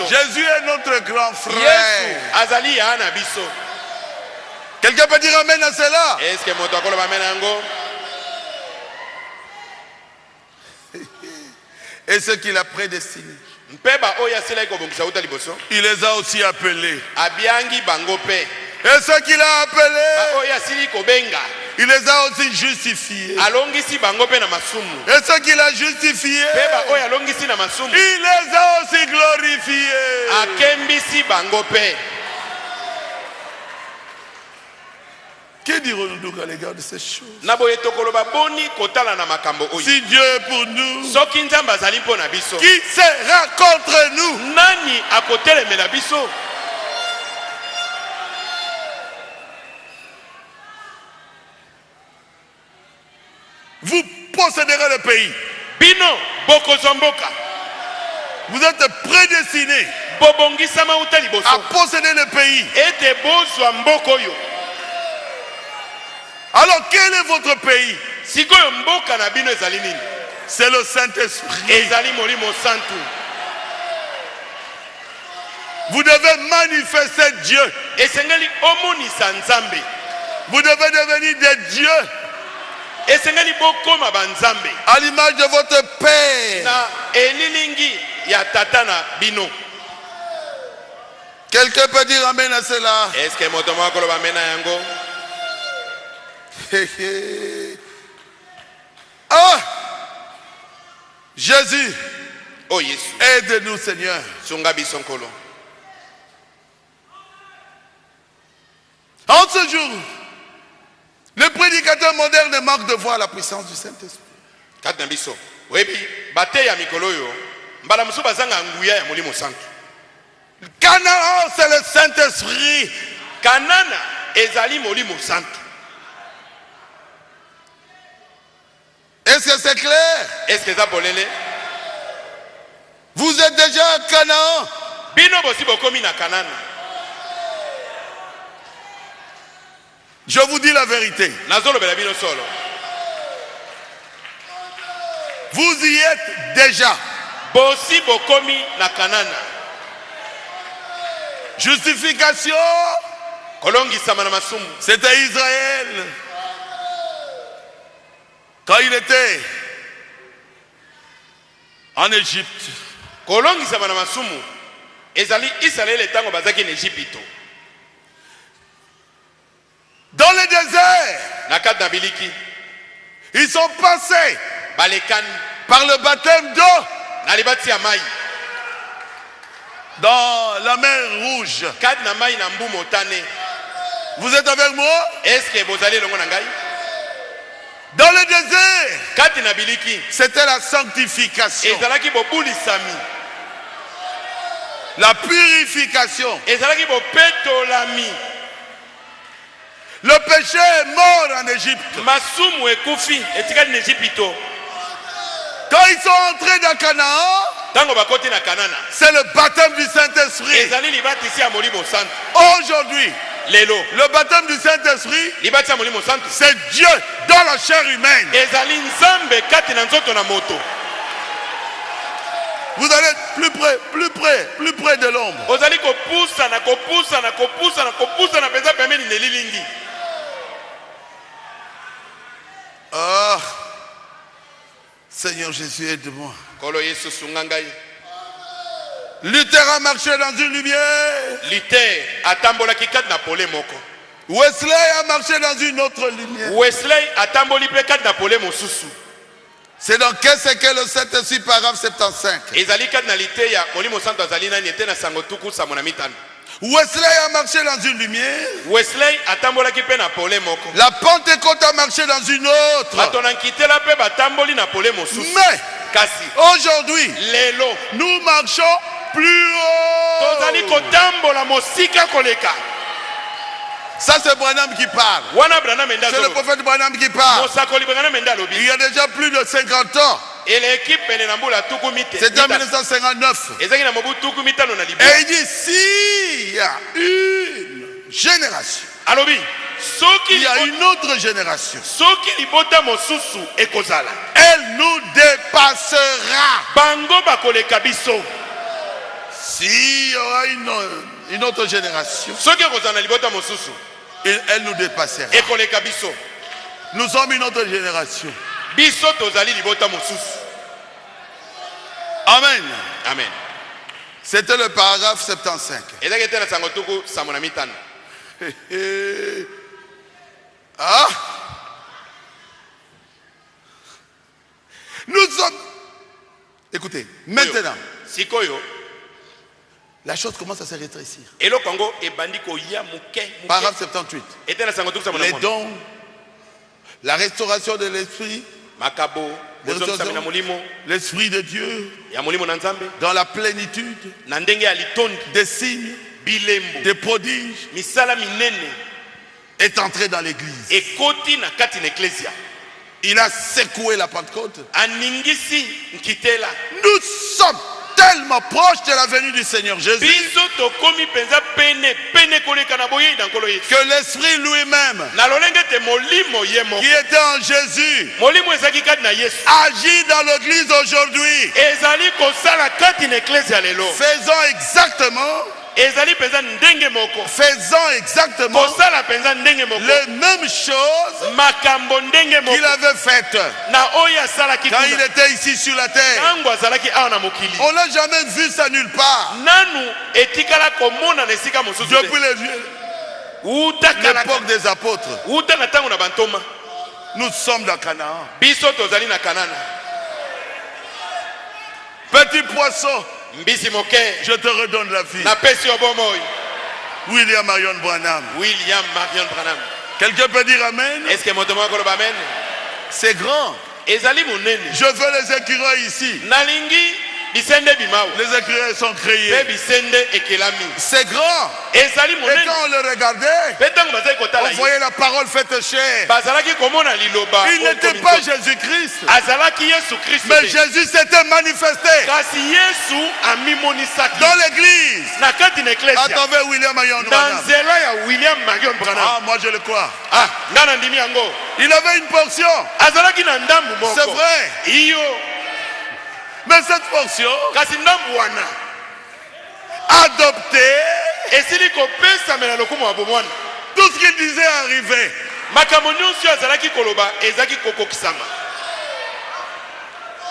B: Jésus est notre grand frère. Quelqu'un peut dire amen à cela? Et ce qu'il a prédestiné, Il les a aussi appelés.
C: Et
B: Et ceux qu'il a appelés, il les a aussi justifiés. Et ceux qu'il a justifiés, il les a aussi glorifiés. Que dirons-nous à l'égard de ces choses? Si Dieu est pour nous, qui sera contre nous? Vous posséderez le pays. Vous êtes prédestinés à posséder le pays. Alors quel est votre pays? C'est le Saint-Esprit. Vous devez manifester Dieu. Vous devez devenir des dieux à l'image de votre Père. Quelqu'un peut dire amen à cela? Ah! Jésus, aide-nous, Seigneur. En ce jour, le prédicateur moderne manque de voir la puissance du Saint-Esprit. Canaan, c'est le Saint-Esprit. Est-ce que c'est clair? Vous êtes déjà à Canaan. Je vous dis la vérité. Vous y êtes déjà. Justification. C'était Israël. Quand il était en Égypte. Dans le désert, ils sont passés par le baptême d'eau dans la mer Rouge. Vous êtes avec moi? Dans le désert, c'était la sanctification, la purification. Le péché est mort en Égypte. Quand ils sont entrés dans Canaan, c'est le baptême du Saint-Esprit. Aujourd'hui, le baptême du Saint-Esprit, c'est Dieu dans la chair humaine. Vous allez plus près de l'ombre. Ah, Seigneur Jésus, aide-moi. Luther a marché dans une lumière. Wesley a marché dans une autre lumière. C'est dans quel siècle le Saint-Esprit, paragraphe 75. Wesley a marché dans une lumière. La Pentecôte a marché dans une autre. Mais aujourd'hui, nous marchons plus haut. Ça c'est Branham qui parle. C'est le prophète Branham qui parle. Il y a déjà plus de 50 ans. C'était en 1959. Et il dit, s'il y a une génération, il y a une autre génération, elle nous dépassera. S'il y aura une autre génération, elle nous dépassera. Nous sommes une autre génération.
C: biso tozali libota mosusu.
B: Amen.
C: Amen.
B: C'était le paragraphe 75. Ah! Nous sommes... Écoutez, maintenant, la chose commence à se rétrécir. Paragraphe 78. Les dons, la restauration de l'esprit, l'esprit de Dieu, dans la plénitude, des signes, des prodiges, est entré dans l'église. Il a secoué la Pentecôte. Nous sommes tellement proches de la venue du Seigneur Jésus que l'Esprit lui-même qui était en Jésus agit dans l'église aujourd'hui. Faisons exactement les mêmes choses qu'il avait faites quand il était ici sur la terre. On n'a jamais vu ça nulle part. Depuis l'époque des apôtres, nous sommes dans Canaan. Petit poisson, je te redonne la vie. William Marion Branham. Quelqu'un peut dire Amen? C'est grand. Je veux les écureuils ici. Les écureuils sont créés. C'est grand. Et quand on le regardait, on voyait la parole faite chair. Il n'était pas Jésus-Christ, mais Jésus s'était manifesté dans l'église à travers William Marion Branham. Ah, moi je le crois. Il avait une portion. C'est vrai. Mais cette portion adoptée, tout ce qu'il disait arrivait.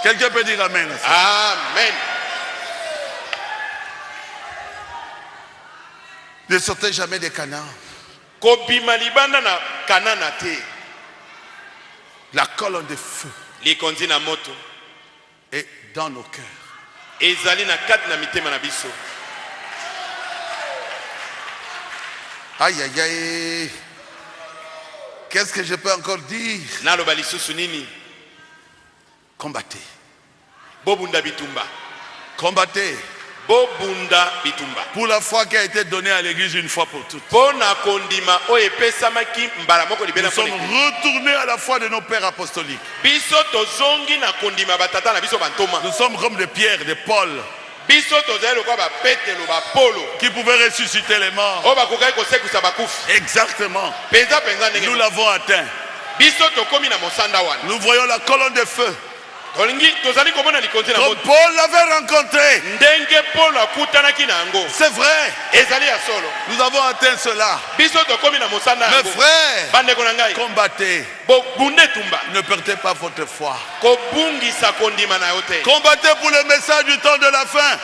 B: Quelqu'un peut dire Amen.
C: Amen.
B: Ne sortez jamais de Canaan. La colonne de feu est dans nos cœurs. Aïe aïe aïe. Qu'est-ce que je peux encore dire? Combattez. Combattez. Pour la foi qui a été donnée à l'église une fois pour toutes. Nous sommes retournés à la foi de nos pères apostoliques. Nous sommes comme de Pierre, de Paul, qui pouvaient ressusciter les morts. Exactement. Nous l'avons atteint. Nous voyons la colonne de feu. Comme Paul l'avait rencontré. C'est vrai. Nous avons atteint cela. Mes frères, combattez. Ne perdez pas votre foi. Combattez pour le message du temps de la fin.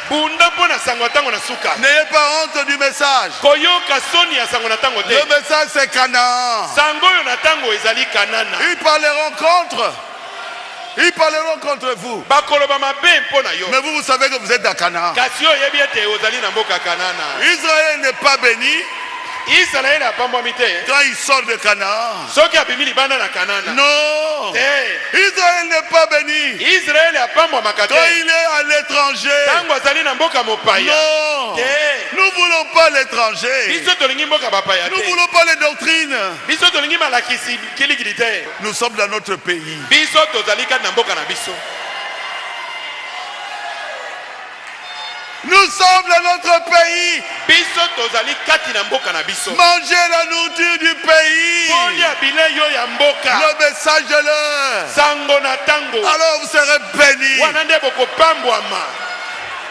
B: N'ayez pas honte du message. Le message c'est Canaan. Ils parleront contre. Ils parleront contre vous. Mais vous savez que vous êtes à Canaan. Israël n'est pas béni quand il sort de Canaan. Non. Israël n'est pas béni quand il est à l'étranger. Non. Nous ne voulons pas l'étranger. Nous ne voulons pas les doctrines. Nous sommes dans notre pays. Nous sommes dans notre pays. Mangez la nourriture du pays. Le message de l'heure. Alors vous serez bénis.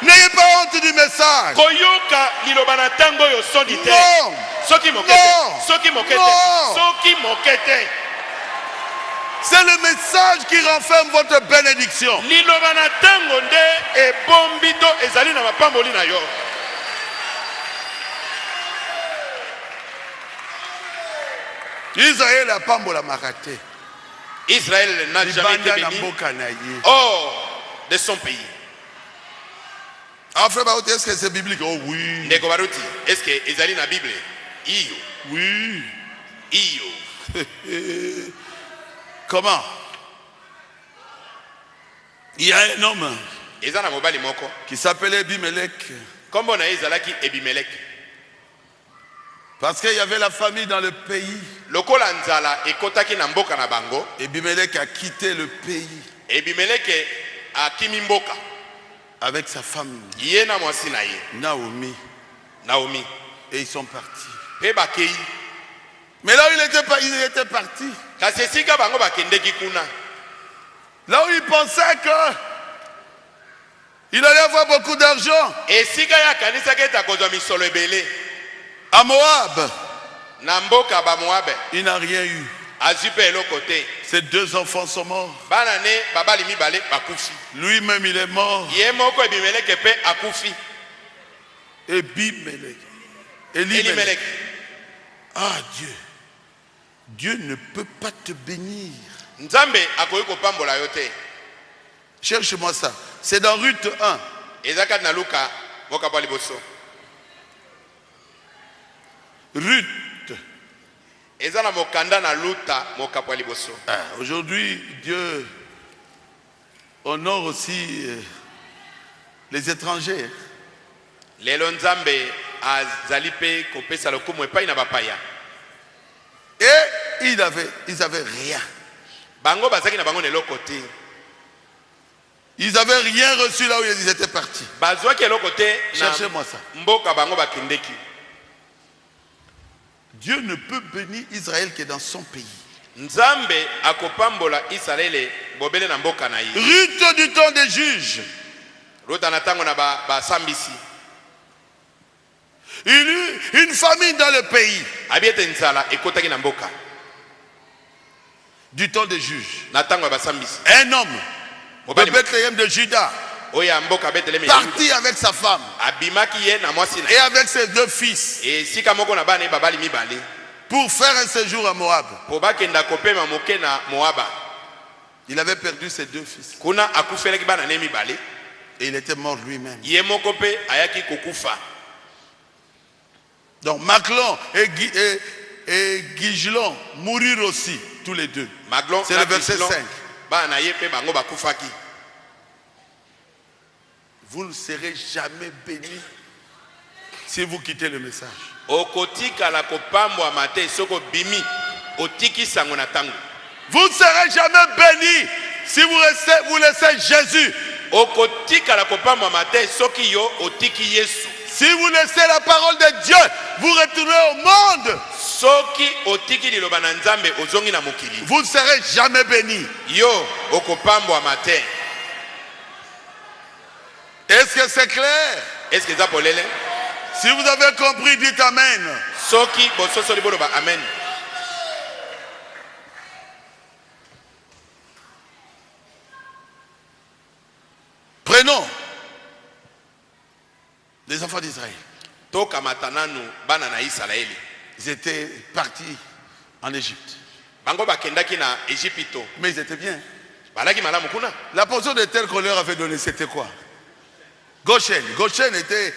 B: N'ayez pas honte du message. Non. C'est le message qui renferme votre bénédiction.
C: liloba na ntango nde ebombi to ezali na mapamboli na yo.
B: Israël a pambola maraté.
C: Israël n'a jamais été béni hors de son pays.
B: Ah, frère Barouti, est-ce que c'est biblique? Oh oui.
C: Ndeko Barouti, est-ce que ezali na Bible? Iyo.
B: Oui.
C: Iyo.
B: Comment? Il y a un homme
C: Ezana mobali moko
B: qui s'appelait Abimelech.
C: kombo na ezalaki Ebimelek.
B: Parce qu'il y avait la famille dans le pays.
C: Lokola nzala ekotaki na mboka na bango.
B: Abimelech a quitté le pays
C: Ebimelek akimi mboka
B: avec sa femme
C: ye na mwasi na ye
B: Naomi.
C: Naomi.
B: Et ils sont partis.
C: Pe bakei.
B: Mais là où il était parti,
C: Kasi esika bango bakendeki kuna.
B: là où il pensait que il allait avoir beaucoup d'argent,
C: Esika ya kanisa keta kozwa misolo ebele.
B: à Moab,
C: Na mboka ba Moabe.
B: il n'a rien eu.
C: Azwi pe eloko te.
B: Ses 2 enfants sont morts.
C: Bana ne babali mibale bakufi.
B: Lui-même, il est mort.
C: Ye moko Ebimelek pe akufi.
B: Abimelech.
C: Elimelek.
B: Ah Dieu. Dieu ne peut pas te bénir.
C: Nzambe akoyi kopambola yo te.
B: Cherche-moi ça. C'est dans Ruth 1.
C: Ezaka na Luka moka pa liboso.
B: Ruth.
C: Ezana mokanda na Luta moka pa liboso.
B: Aujourd'hui, Dieu honore aussi les étrangers.
C: Lelo Nzambe azali pe kopesa lokumu epai na bapaya.
B: Et ils avaient rien.
C: Bango bazaki na bango na eloko te.
B: Ils n'avaient rien reçu là où ils étaient partis.
C: Bazwaki eloko te na
B: Cherchez-moi ça.
C: mboka bango bakendeki.
B: Dieu ne peut bénir Israël que dans son pays.
C: Nzambe akopambola Israele bobele na mboka na ye.
B: Ruth du temps des juges.
C: Ruta na tango na ba sambisi.
B: Il y eut une famine dans le pays.
C: Abiete nzala ekotaki na mboka.
B: Du temps des juges.
C: Na tango ba sambisi.
B: Un homme de Bethléem de Juda
C: Oya mboka Bethlehem
B: parti avec sa femme
C: abimaki ye na mwasi na
B: et avec ses 2 fils
C: e sika moko na bana babali mibale
B: pour faire un séjour à Moab.
C: po bakenda kopema moke na Moaba.
B: Il avait perdu ses 2 fils
C: Kuna akufelaki bana ne mibale
B: et il était mort lui-même.
C: ye moko pe ayaki kokufa.
B: Donc Maclon et Guigelon mourirent aussi tous les 2.
C: Maglon
B: C'est le verset 5.
C: bana ye pe bango bakufaki.
B: Vous ne serez jamais bénis si vous quittez le message.
C: Okotika la kopambwa mate soko bimi otiki sango na tango.
B: Vous ne serez jamais bénis si vous laissez Jésus.
C: Okotika la kopambwa mate soki yo otiki Yesu.
B: Si vous laissez la parole de Dieu, vous retournez au monde.
C: Soki otiki liloba na Nzambe ozongi na mokili.
B: Vous ne serez jamais bénis.
C: Yo okopambwa mate.
B: Est-ce que c'est clair?
C: Est-ce que ça polele?
B: Si vous avez compris, dites Amen.
C: Soki bososo libolo ba amen.
B: Prenons les enfants d'Israël.
C: Toka matananu bana na Israeli.
B: Ils étaient partis en Égypte.
C: Bango bakendaki na Égypte.
B: Mais ils étaient bien.
C: Balaki malamu kuna.
B: La portion de terre qu'on leur avait donnée, c'était quoi? Goshen. Goshen était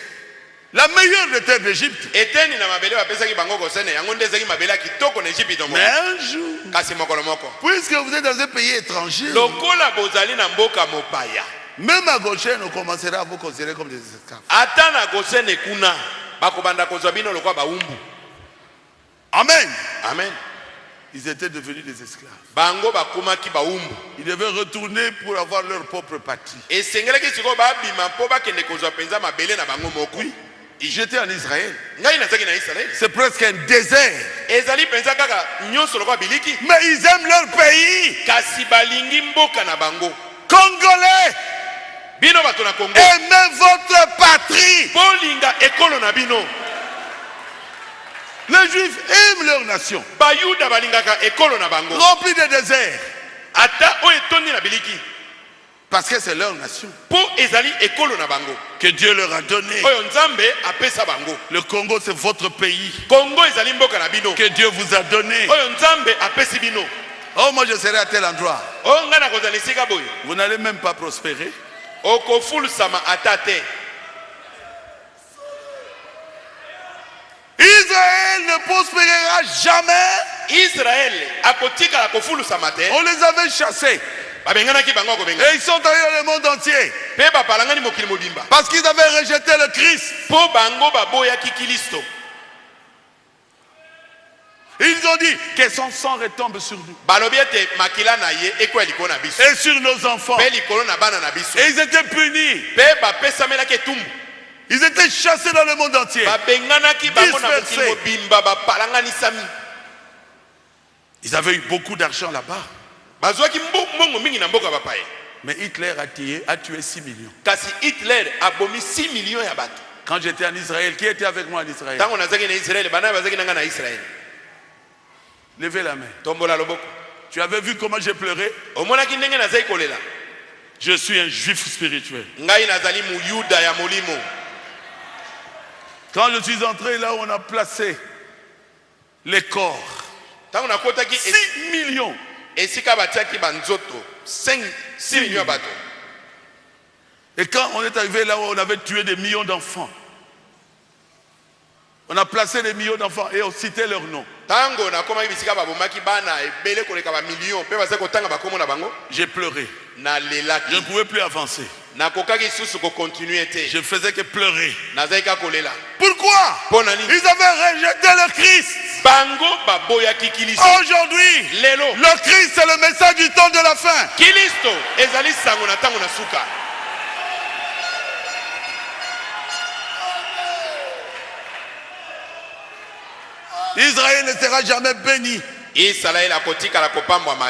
B: la meilleure des terres d'Égypte.
C: Eteni na mabele bapesaki bango Goshen yango ndezaki mabele kitoko na Égypte mo.
B: Mais un jour,
C: Kasi mokolo moko.
B: puisque vous êtes dans un pays étranger,
C: Lokola bozali na mboka mopaya.
B: même à Goshen, on commencera à vous considérer comme des esclaves.
C: Ata na Goshen kuna bakobanda kozwa bino lokwa baumbu.
B: Amen.
C: Amen.
B: Ils étaient devenus des esclaves.
C: Bango bakomaki baumbu.
B: Ils devaient retourner pour avoir leur propre patrie.
C: Esengelaki siko babima po bakende kozwa penza mabele na bango moko.
B: J'étais en Israël.
C: Ngai nazaki na Israël.
B: C'est presque un désert.
C: Ezali penza kaka nyonso lokwa biliki.
B: Mais ils aiment leur pays.
C: Kasi balingi mboka na bango.
B: Congolais,
C: Bino bato na Congo.
B: aimez votre patrie.
C: Bolinga ekolo na bino.
B: Les Juifs aiment leur nation,
C: Bayuda balingaka ekolo na bango.
B: remplie de déserts. Parce que c'est leur nation
C: Que
B: Dieu leur a donné. Le Congo, c'est votre pays que Dieu vous a donné. Oh, moi je serai à tel endroit. Vous n'allez même pas prospérer. Israël ne prospérera jamais. On les avait chassés. Et ils sont allés dans le monde entier. Parce qu'ils avaient rejeté le Christ. Ils ont dit que son sang retombe sur nous. Et sur nos enfants. Et ils étaient punis. Ils étaient chassés dans le monde entier. Dispersés. Ils avaient eu beaucoup d'argent là-bas. Mais Hitler a tué 6 millions. Quand j'étais en Israël, qui était avec moi en Israël? Levez la main. Tu avais vu comment j'ai pleuré? Je suis un juif spirituel. Quand je suis entré là où on a placé les corps, 6 millions.
C: 6 millions.
B: Et quand on est arrivé là où on avait tué des millions d'enfants, on a placé des millions d'enfants et on citait leurs noms. J'ai pleuré. Je ne pouvais plus avancer. Je faisais que pleurer. Pourquoi? Ils avaient rejeté le Christ. Aujourd'hui, le Christ c'est le message du temps de la fin. Israël ne sera jamais béni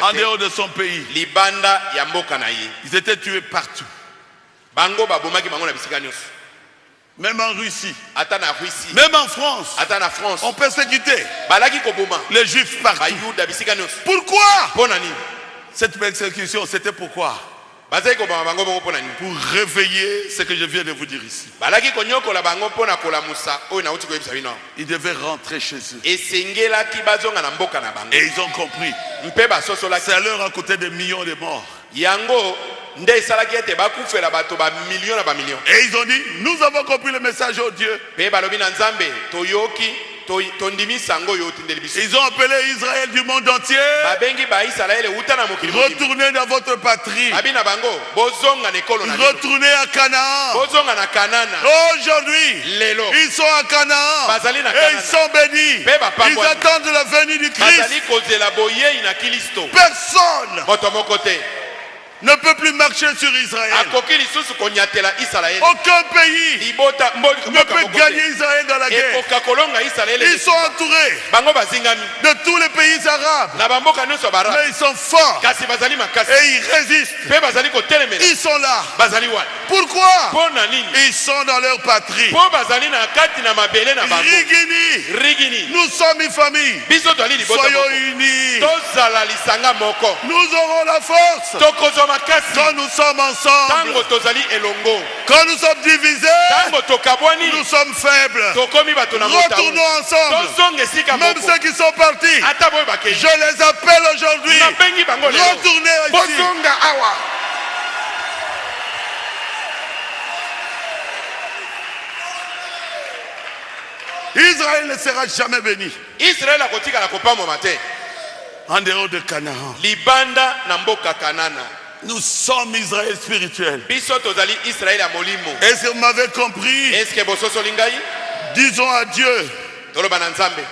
B: en dehors de son pays. Ils étaient tués partout. Même en Russie, même en France, on persécutait les juifs partout. Pourquoi? Cette persécution, c'était pourquoi? Pour réveiller ce que je viens de vous dire ici. Ils devaient rentrer chez eux. Et ils ont compris. Ça leur a coûté des millions de morts. Et ils ont dit, nous avons compris le message de Dieu. Ils ont appelé Israël du monde entier. Retournez dans votre patrie. Retournez à Canaan. Aujourd'hui, ils sont à Canaan. Et ils sont bénis. Ils attendent la venue du Christ. Personne ne peut plus marcher sur Israël. Aucun pays ne peut gagner Israël dans la guerre. Ils sont entourés de tous les pays arabes. Mais ils sont forts. Et ils résistent. Ils sont là. Pourquoi? Ils sont dans leur patrie. Rigini. Nous sommes une famille. Soyons unis. Nous aurons la force. Quand nous sommes ensemble, quand nous sommes divisés, nous sommes faibles. Retournons ensemble. Même ceux qui sont partis, je les appelle aujourd'hui. Retournez ici. Israël ne sera jamais béni en dehors de Canaan. Nous sommes Israël spirituel. Est-ce que vous m'avez compris? Disons à Dieu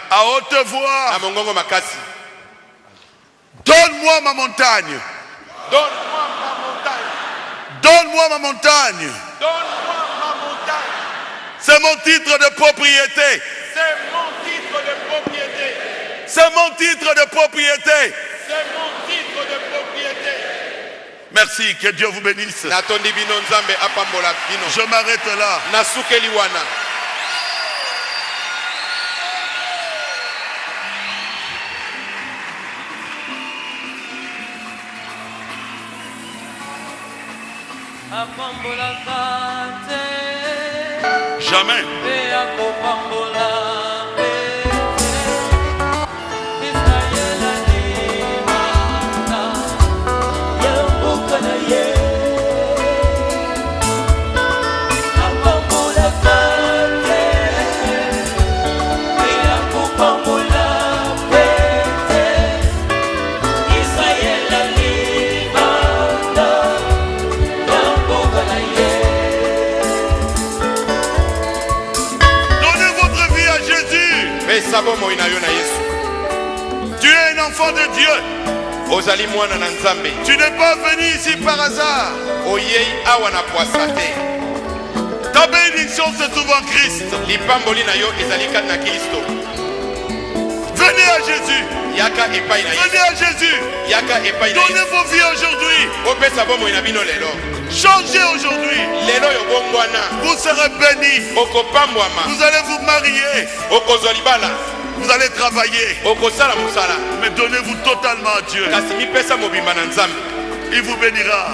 B: à haute voix, donne-moi ma montagne. Donne-moi ma montagne. C'est mon titre de propriété. C'est mon titre de propriété. Merci, que Dieu vous bénisse. Je m'arrête là. Jamais. Tu es un enfant de Dieu. Tu n'es pas venu ici par hasard. Ta bénédiction se trouve en Christ. Venez à Jésus. Venez à Jésus. Donnez vos vies aujourd'hui. Changez aujourd'hui. Vous serez bénis. Vous allez vous marier. Vous allez travailler. Mais donnez-vous totalement à Dieu. Il vous bénira.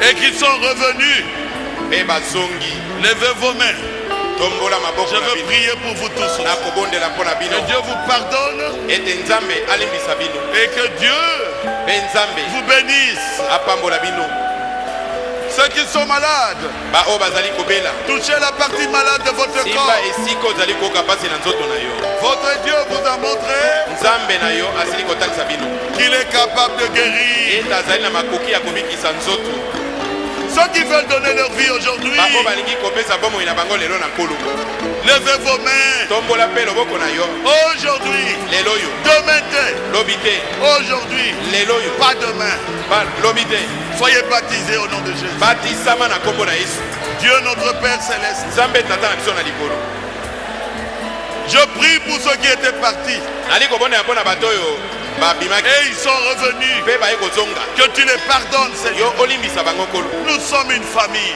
B: Et qui sont revenus, levez vos mains. Je veux prier pour vous tous. Que Dieu vous pardonne et que Dieu vous bénisse. Ceux qui sont malades, touchez la partie malade de votre corps. Votre Dieu vous a montré qu'il est capable de guérir. Ceux qui veulent donner leur vie aujourd'hui, levez vos mains. Aujourd'hui, demain, aujourd'hui, pas demain. Soyez baptisés au nom de Jésus. Dieu notre Père Céleste, je prie pour ceux qui étaient partis et ils sont revenus. Que tu les pardonnes, Seigneur. Nous sommes une famille.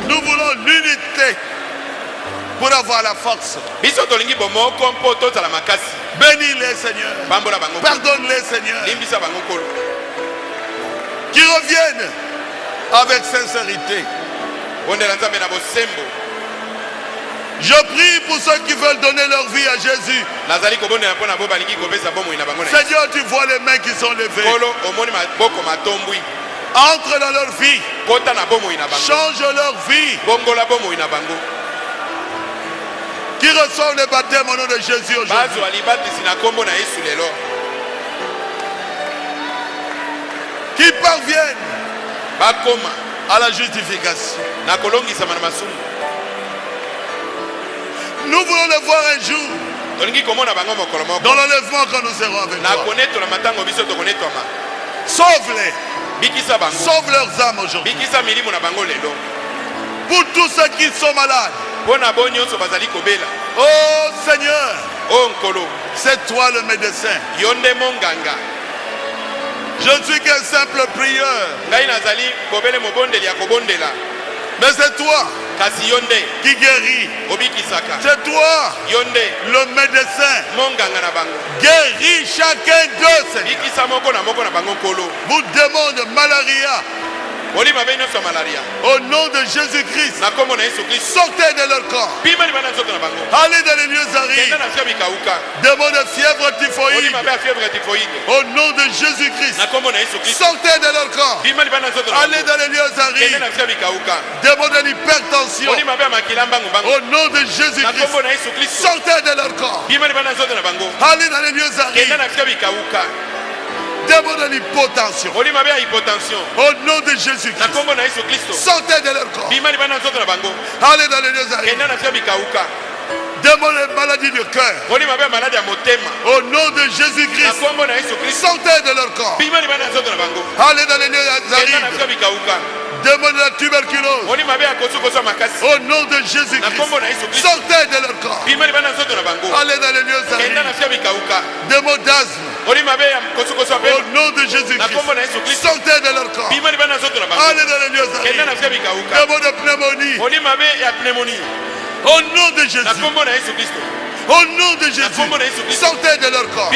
B: Nous voulons l'unité pour avoir la force. Bénis-les, Seigneur. Pardonne-les, Seigneur. Qui reviennent avec sincérité. Je prie pour ceux qui veulent donner leur vie à Jésus. Seigneur, tu vois les mains qui sont levées. Entre dans leur vie. Change leur vie. Qui reçoivent le baptême au nom de Jésus aujourd'hui. Qui parviennent à la justification. Nous voulons le voir un jour. Dans l'enlèvement quand nous serons avec toi. Sauve-les. Sauve leurs âmes aujourd'hui. Pour tous ceux qui sont malades. Oh Seigneur. C'est toi le médecin. Je ne suis qu'un simple prieur. Mais c'est toi qui guérit. C'est toi le médecin. Guéris chacun d'eux, Seigneur. Vous démons de malaria. Au nom de Jésus-Christ, sortez de leur corps. Allez dans les lieux arides. Démons de fièvre typhoïde. Au nom de Jésus-Christ, sortez de leur corps. Allez dans les lieux arides. Démons de l'hypertension. Au nom de Jésus-Christ, sortez de leur corps. Allez dans les lieux arides. Démons de l'hypotension. Au nom de Jésus-Christ, sortez de leur corps. Allez dans les lieux arides. Démons de maladie de cœur. Au nom de Jésus-Christ, sortez de leur corps. Allez dans les lieux arides. Démons de la tuberculose. Au nom de Jésus-Christ, sortez de leur corps. Allez dans les lieux arides. Démons d'asthme. Au nom de Jésus-Christ, sortez de leur corps. Allez dans les lieux arides. Démons de pneumonie. Au nom de Jésus. Au nom de Jésus, sortez de leur corps.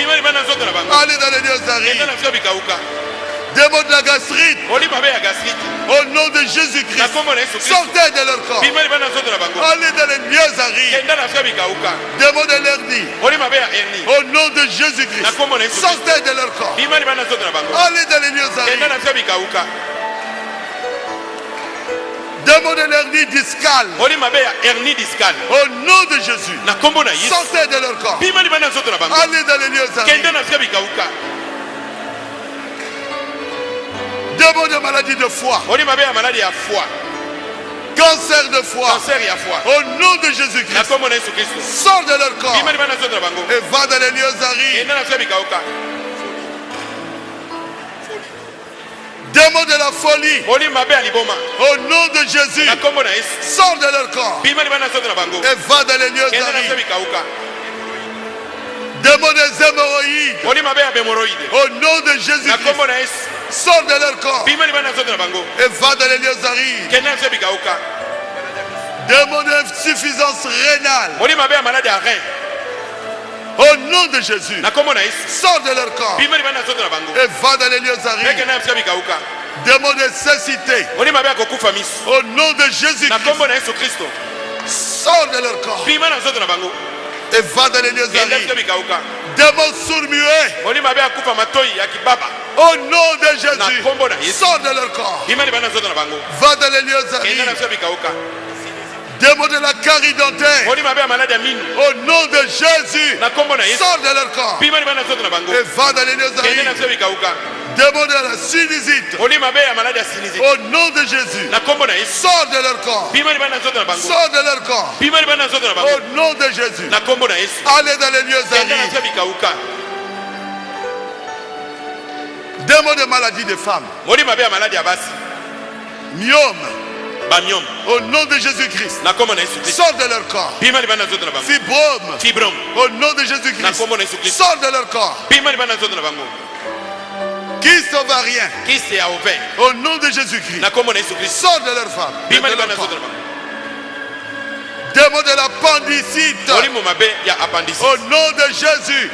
B: Allez dans les lieux arides. Démons de la gastrite. Au nom de Jésus-Christ, sortez de leur corps. Allez dans les lieux arides. Démons de l'hernie. Au nom de Jésus-Christ, sortez de leur corps. Allez dans les lieux arides. Démons de l'hernie discale. Au nom de Jésus, sortez de leur corps. Allez dans les lieux arides. Démons de maladie de foie. Cancer de foie. Au nom de Jésus-Christ, sors de leur corps et va dans les lieux arides. Démons de la folie. Au nom de Jésus, sors de leur corps et va dans les lieux arides. Démons des hémorroïdes. Au nom de Jésus-Christ, sors de leur corps et va dans les lieux arides. Démons d'insuffisance rénale. Au nom de Jésus, sors de leur corps et va dans les lieux arides. Démons de cécité. Au nom de Jésus-Christ, sors de leur corps et va dans les lieux arides. Démons sourds-muets. Au nom de Jésus, sors de leur corps. Va dans les lieux arides. Démons de la carie dentaire. Au nom de Jésus, sors de leur corps et va dans les lieux arides. Démons de la sinusite. Au nom de Jésus, sors de leur corps. Sors de leur corps. Au nom de Jésus, allez dans les lieux arides. Démons de maladie des femmes. Myome. Au nom de Jésus-Christ, sors de leur corps. Fibrome. Au nom de Jésus-Christ, sors de leur corps. Kyste ovarien. Au nom de Jésus-Christ, sors de leur femme. Démons de l'appendicite. Au nom de Jésus,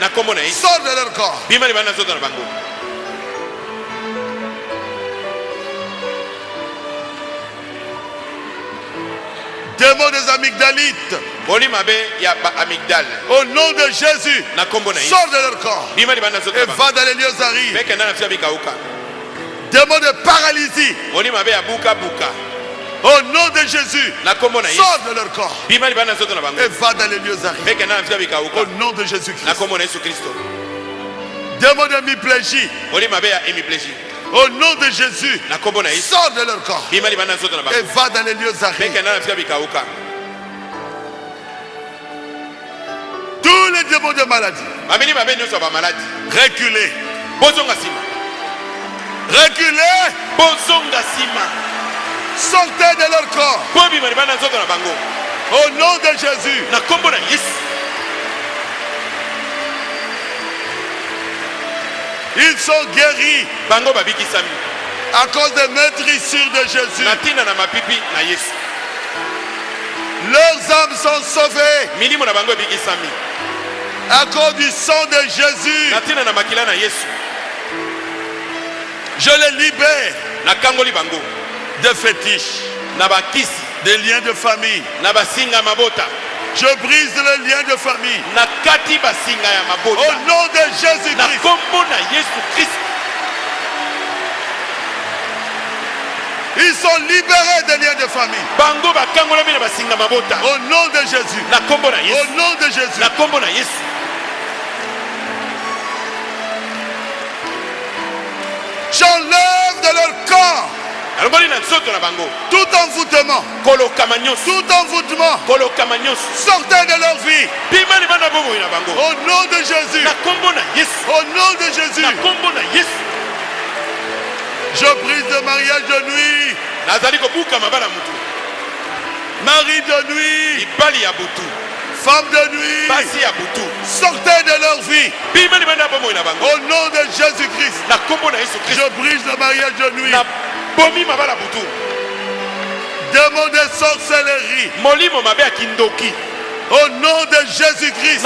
B: sors de leur corps. Démons Démons des amygdalites. Au nom de Jésus, sors de leur corps et va dans les lieux arides. Démons de paralysie. Au nom de Jésus, sors de leur corps et va dans les lieux arides. Au nom de Jésus-Christ. Démons de hémiplégie. Au nom de Jésus, sors de leur corps et va dans les lieux arides. Tous les démons de maladie, reculez. Reculez. Sortez de leur corps. Au nom de Jésus. Ils sont guéris à cause des meurtrissures de Jésus. Leurs âmes sont sauvées à cause du sang de Jésus. Je les libère de fétiches, des liens de famille. Je brise le lien de famille. Au nom de Jésus-Christ. Ils sont libérés des liens de famille. Au nom de Jésus. Au nom de Jésus. J'enlève de leur corps tout envoûtement. Sortez de leur vie. Au nom de Jésus. Au nom de Jésus. Je brise le mariage de nuit. Mari de nuit. Femme de nuit. Sortez de leur vie. Au nom de Jésus-Christ. Je brise le mariage de nuit. Démon de sorcellerie. Au nom de Jésus-Christ.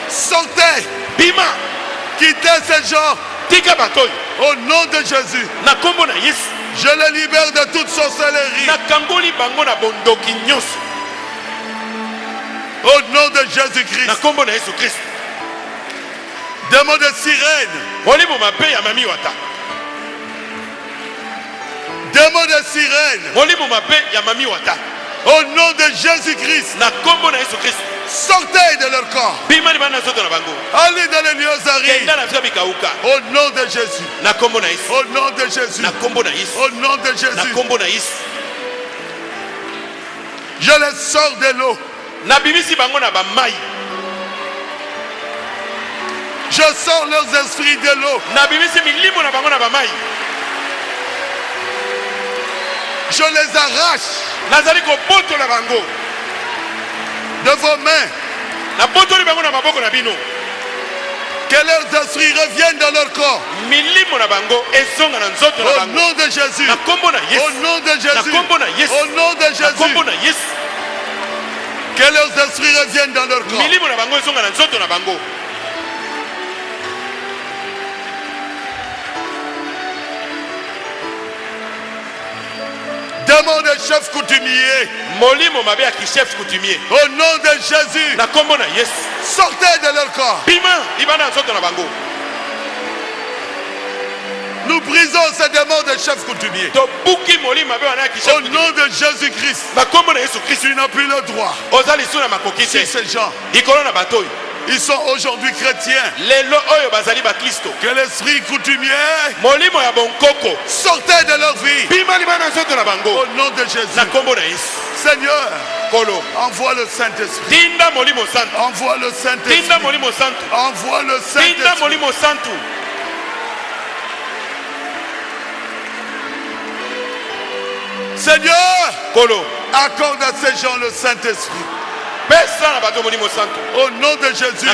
B: Sortez. Quittez ces gens. Au nom de Jésus. Je les libère de toute sorcellerie. Au nom de Jésus-Christ. Démon de sirène. Démon de sirène. Au nom de Jésus-Christ. Sortez de leur corps. Allez dans les lieux arides. Au nom de Jésus. Au nom de Jésus. Au nom de Jésus. Je les sors de l'eau. Je sors leurs esprits de l'eau. Je les arrache de vos mains. Que leurs esprits reviennent dans leur corps. Au nom de Jésus. Au nom de Jésus. Au nom de Jésus. Que leurs esprits reviennent dans leur corps. Démon de chef coutumier. Au nom de Jésus. Sortez de leur corps. Nous brisons ces démons de chef coutumier. Au nom de Jésus-Christ. Tu n'as plus le droit. C'est ces gens. Ils sont aujourd'hui chrétiens. Que l'esprit coutumier sortez de leur vie. Au nom de Jésus. Seigneur, envoie le Saint-Esprit. Envoie le Saint-Esprit. Envoie le Saint-Esprit. Seigneur, accorde à ces gens le Saint-Esprit. Au nom de Jésus,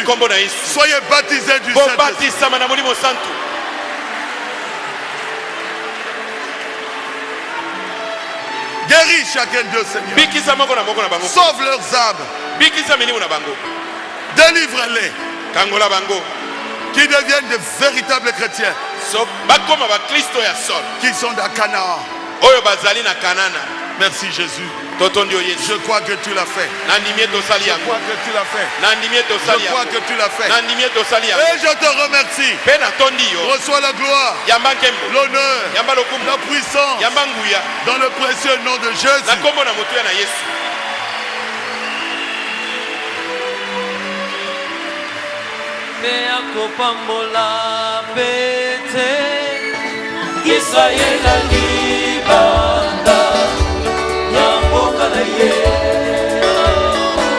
B: soyez baptisés du Saint-Esprit. Guéris chacun d'eux, Seigneur. Sauve leurs âmes. Délivre-les. Qui deviennent de véritables chrétiens. Qui sont dans Canaan. Merci Jésus. Je crois que tu l'as fait. Je crois que tu l'as fait. Je crois que tu l'as fait. Et je te remercie. Reçois la gloire, l'honneur, la puissance dans le précieux nom de Jésus.
A: Kopambola pete Israel aliba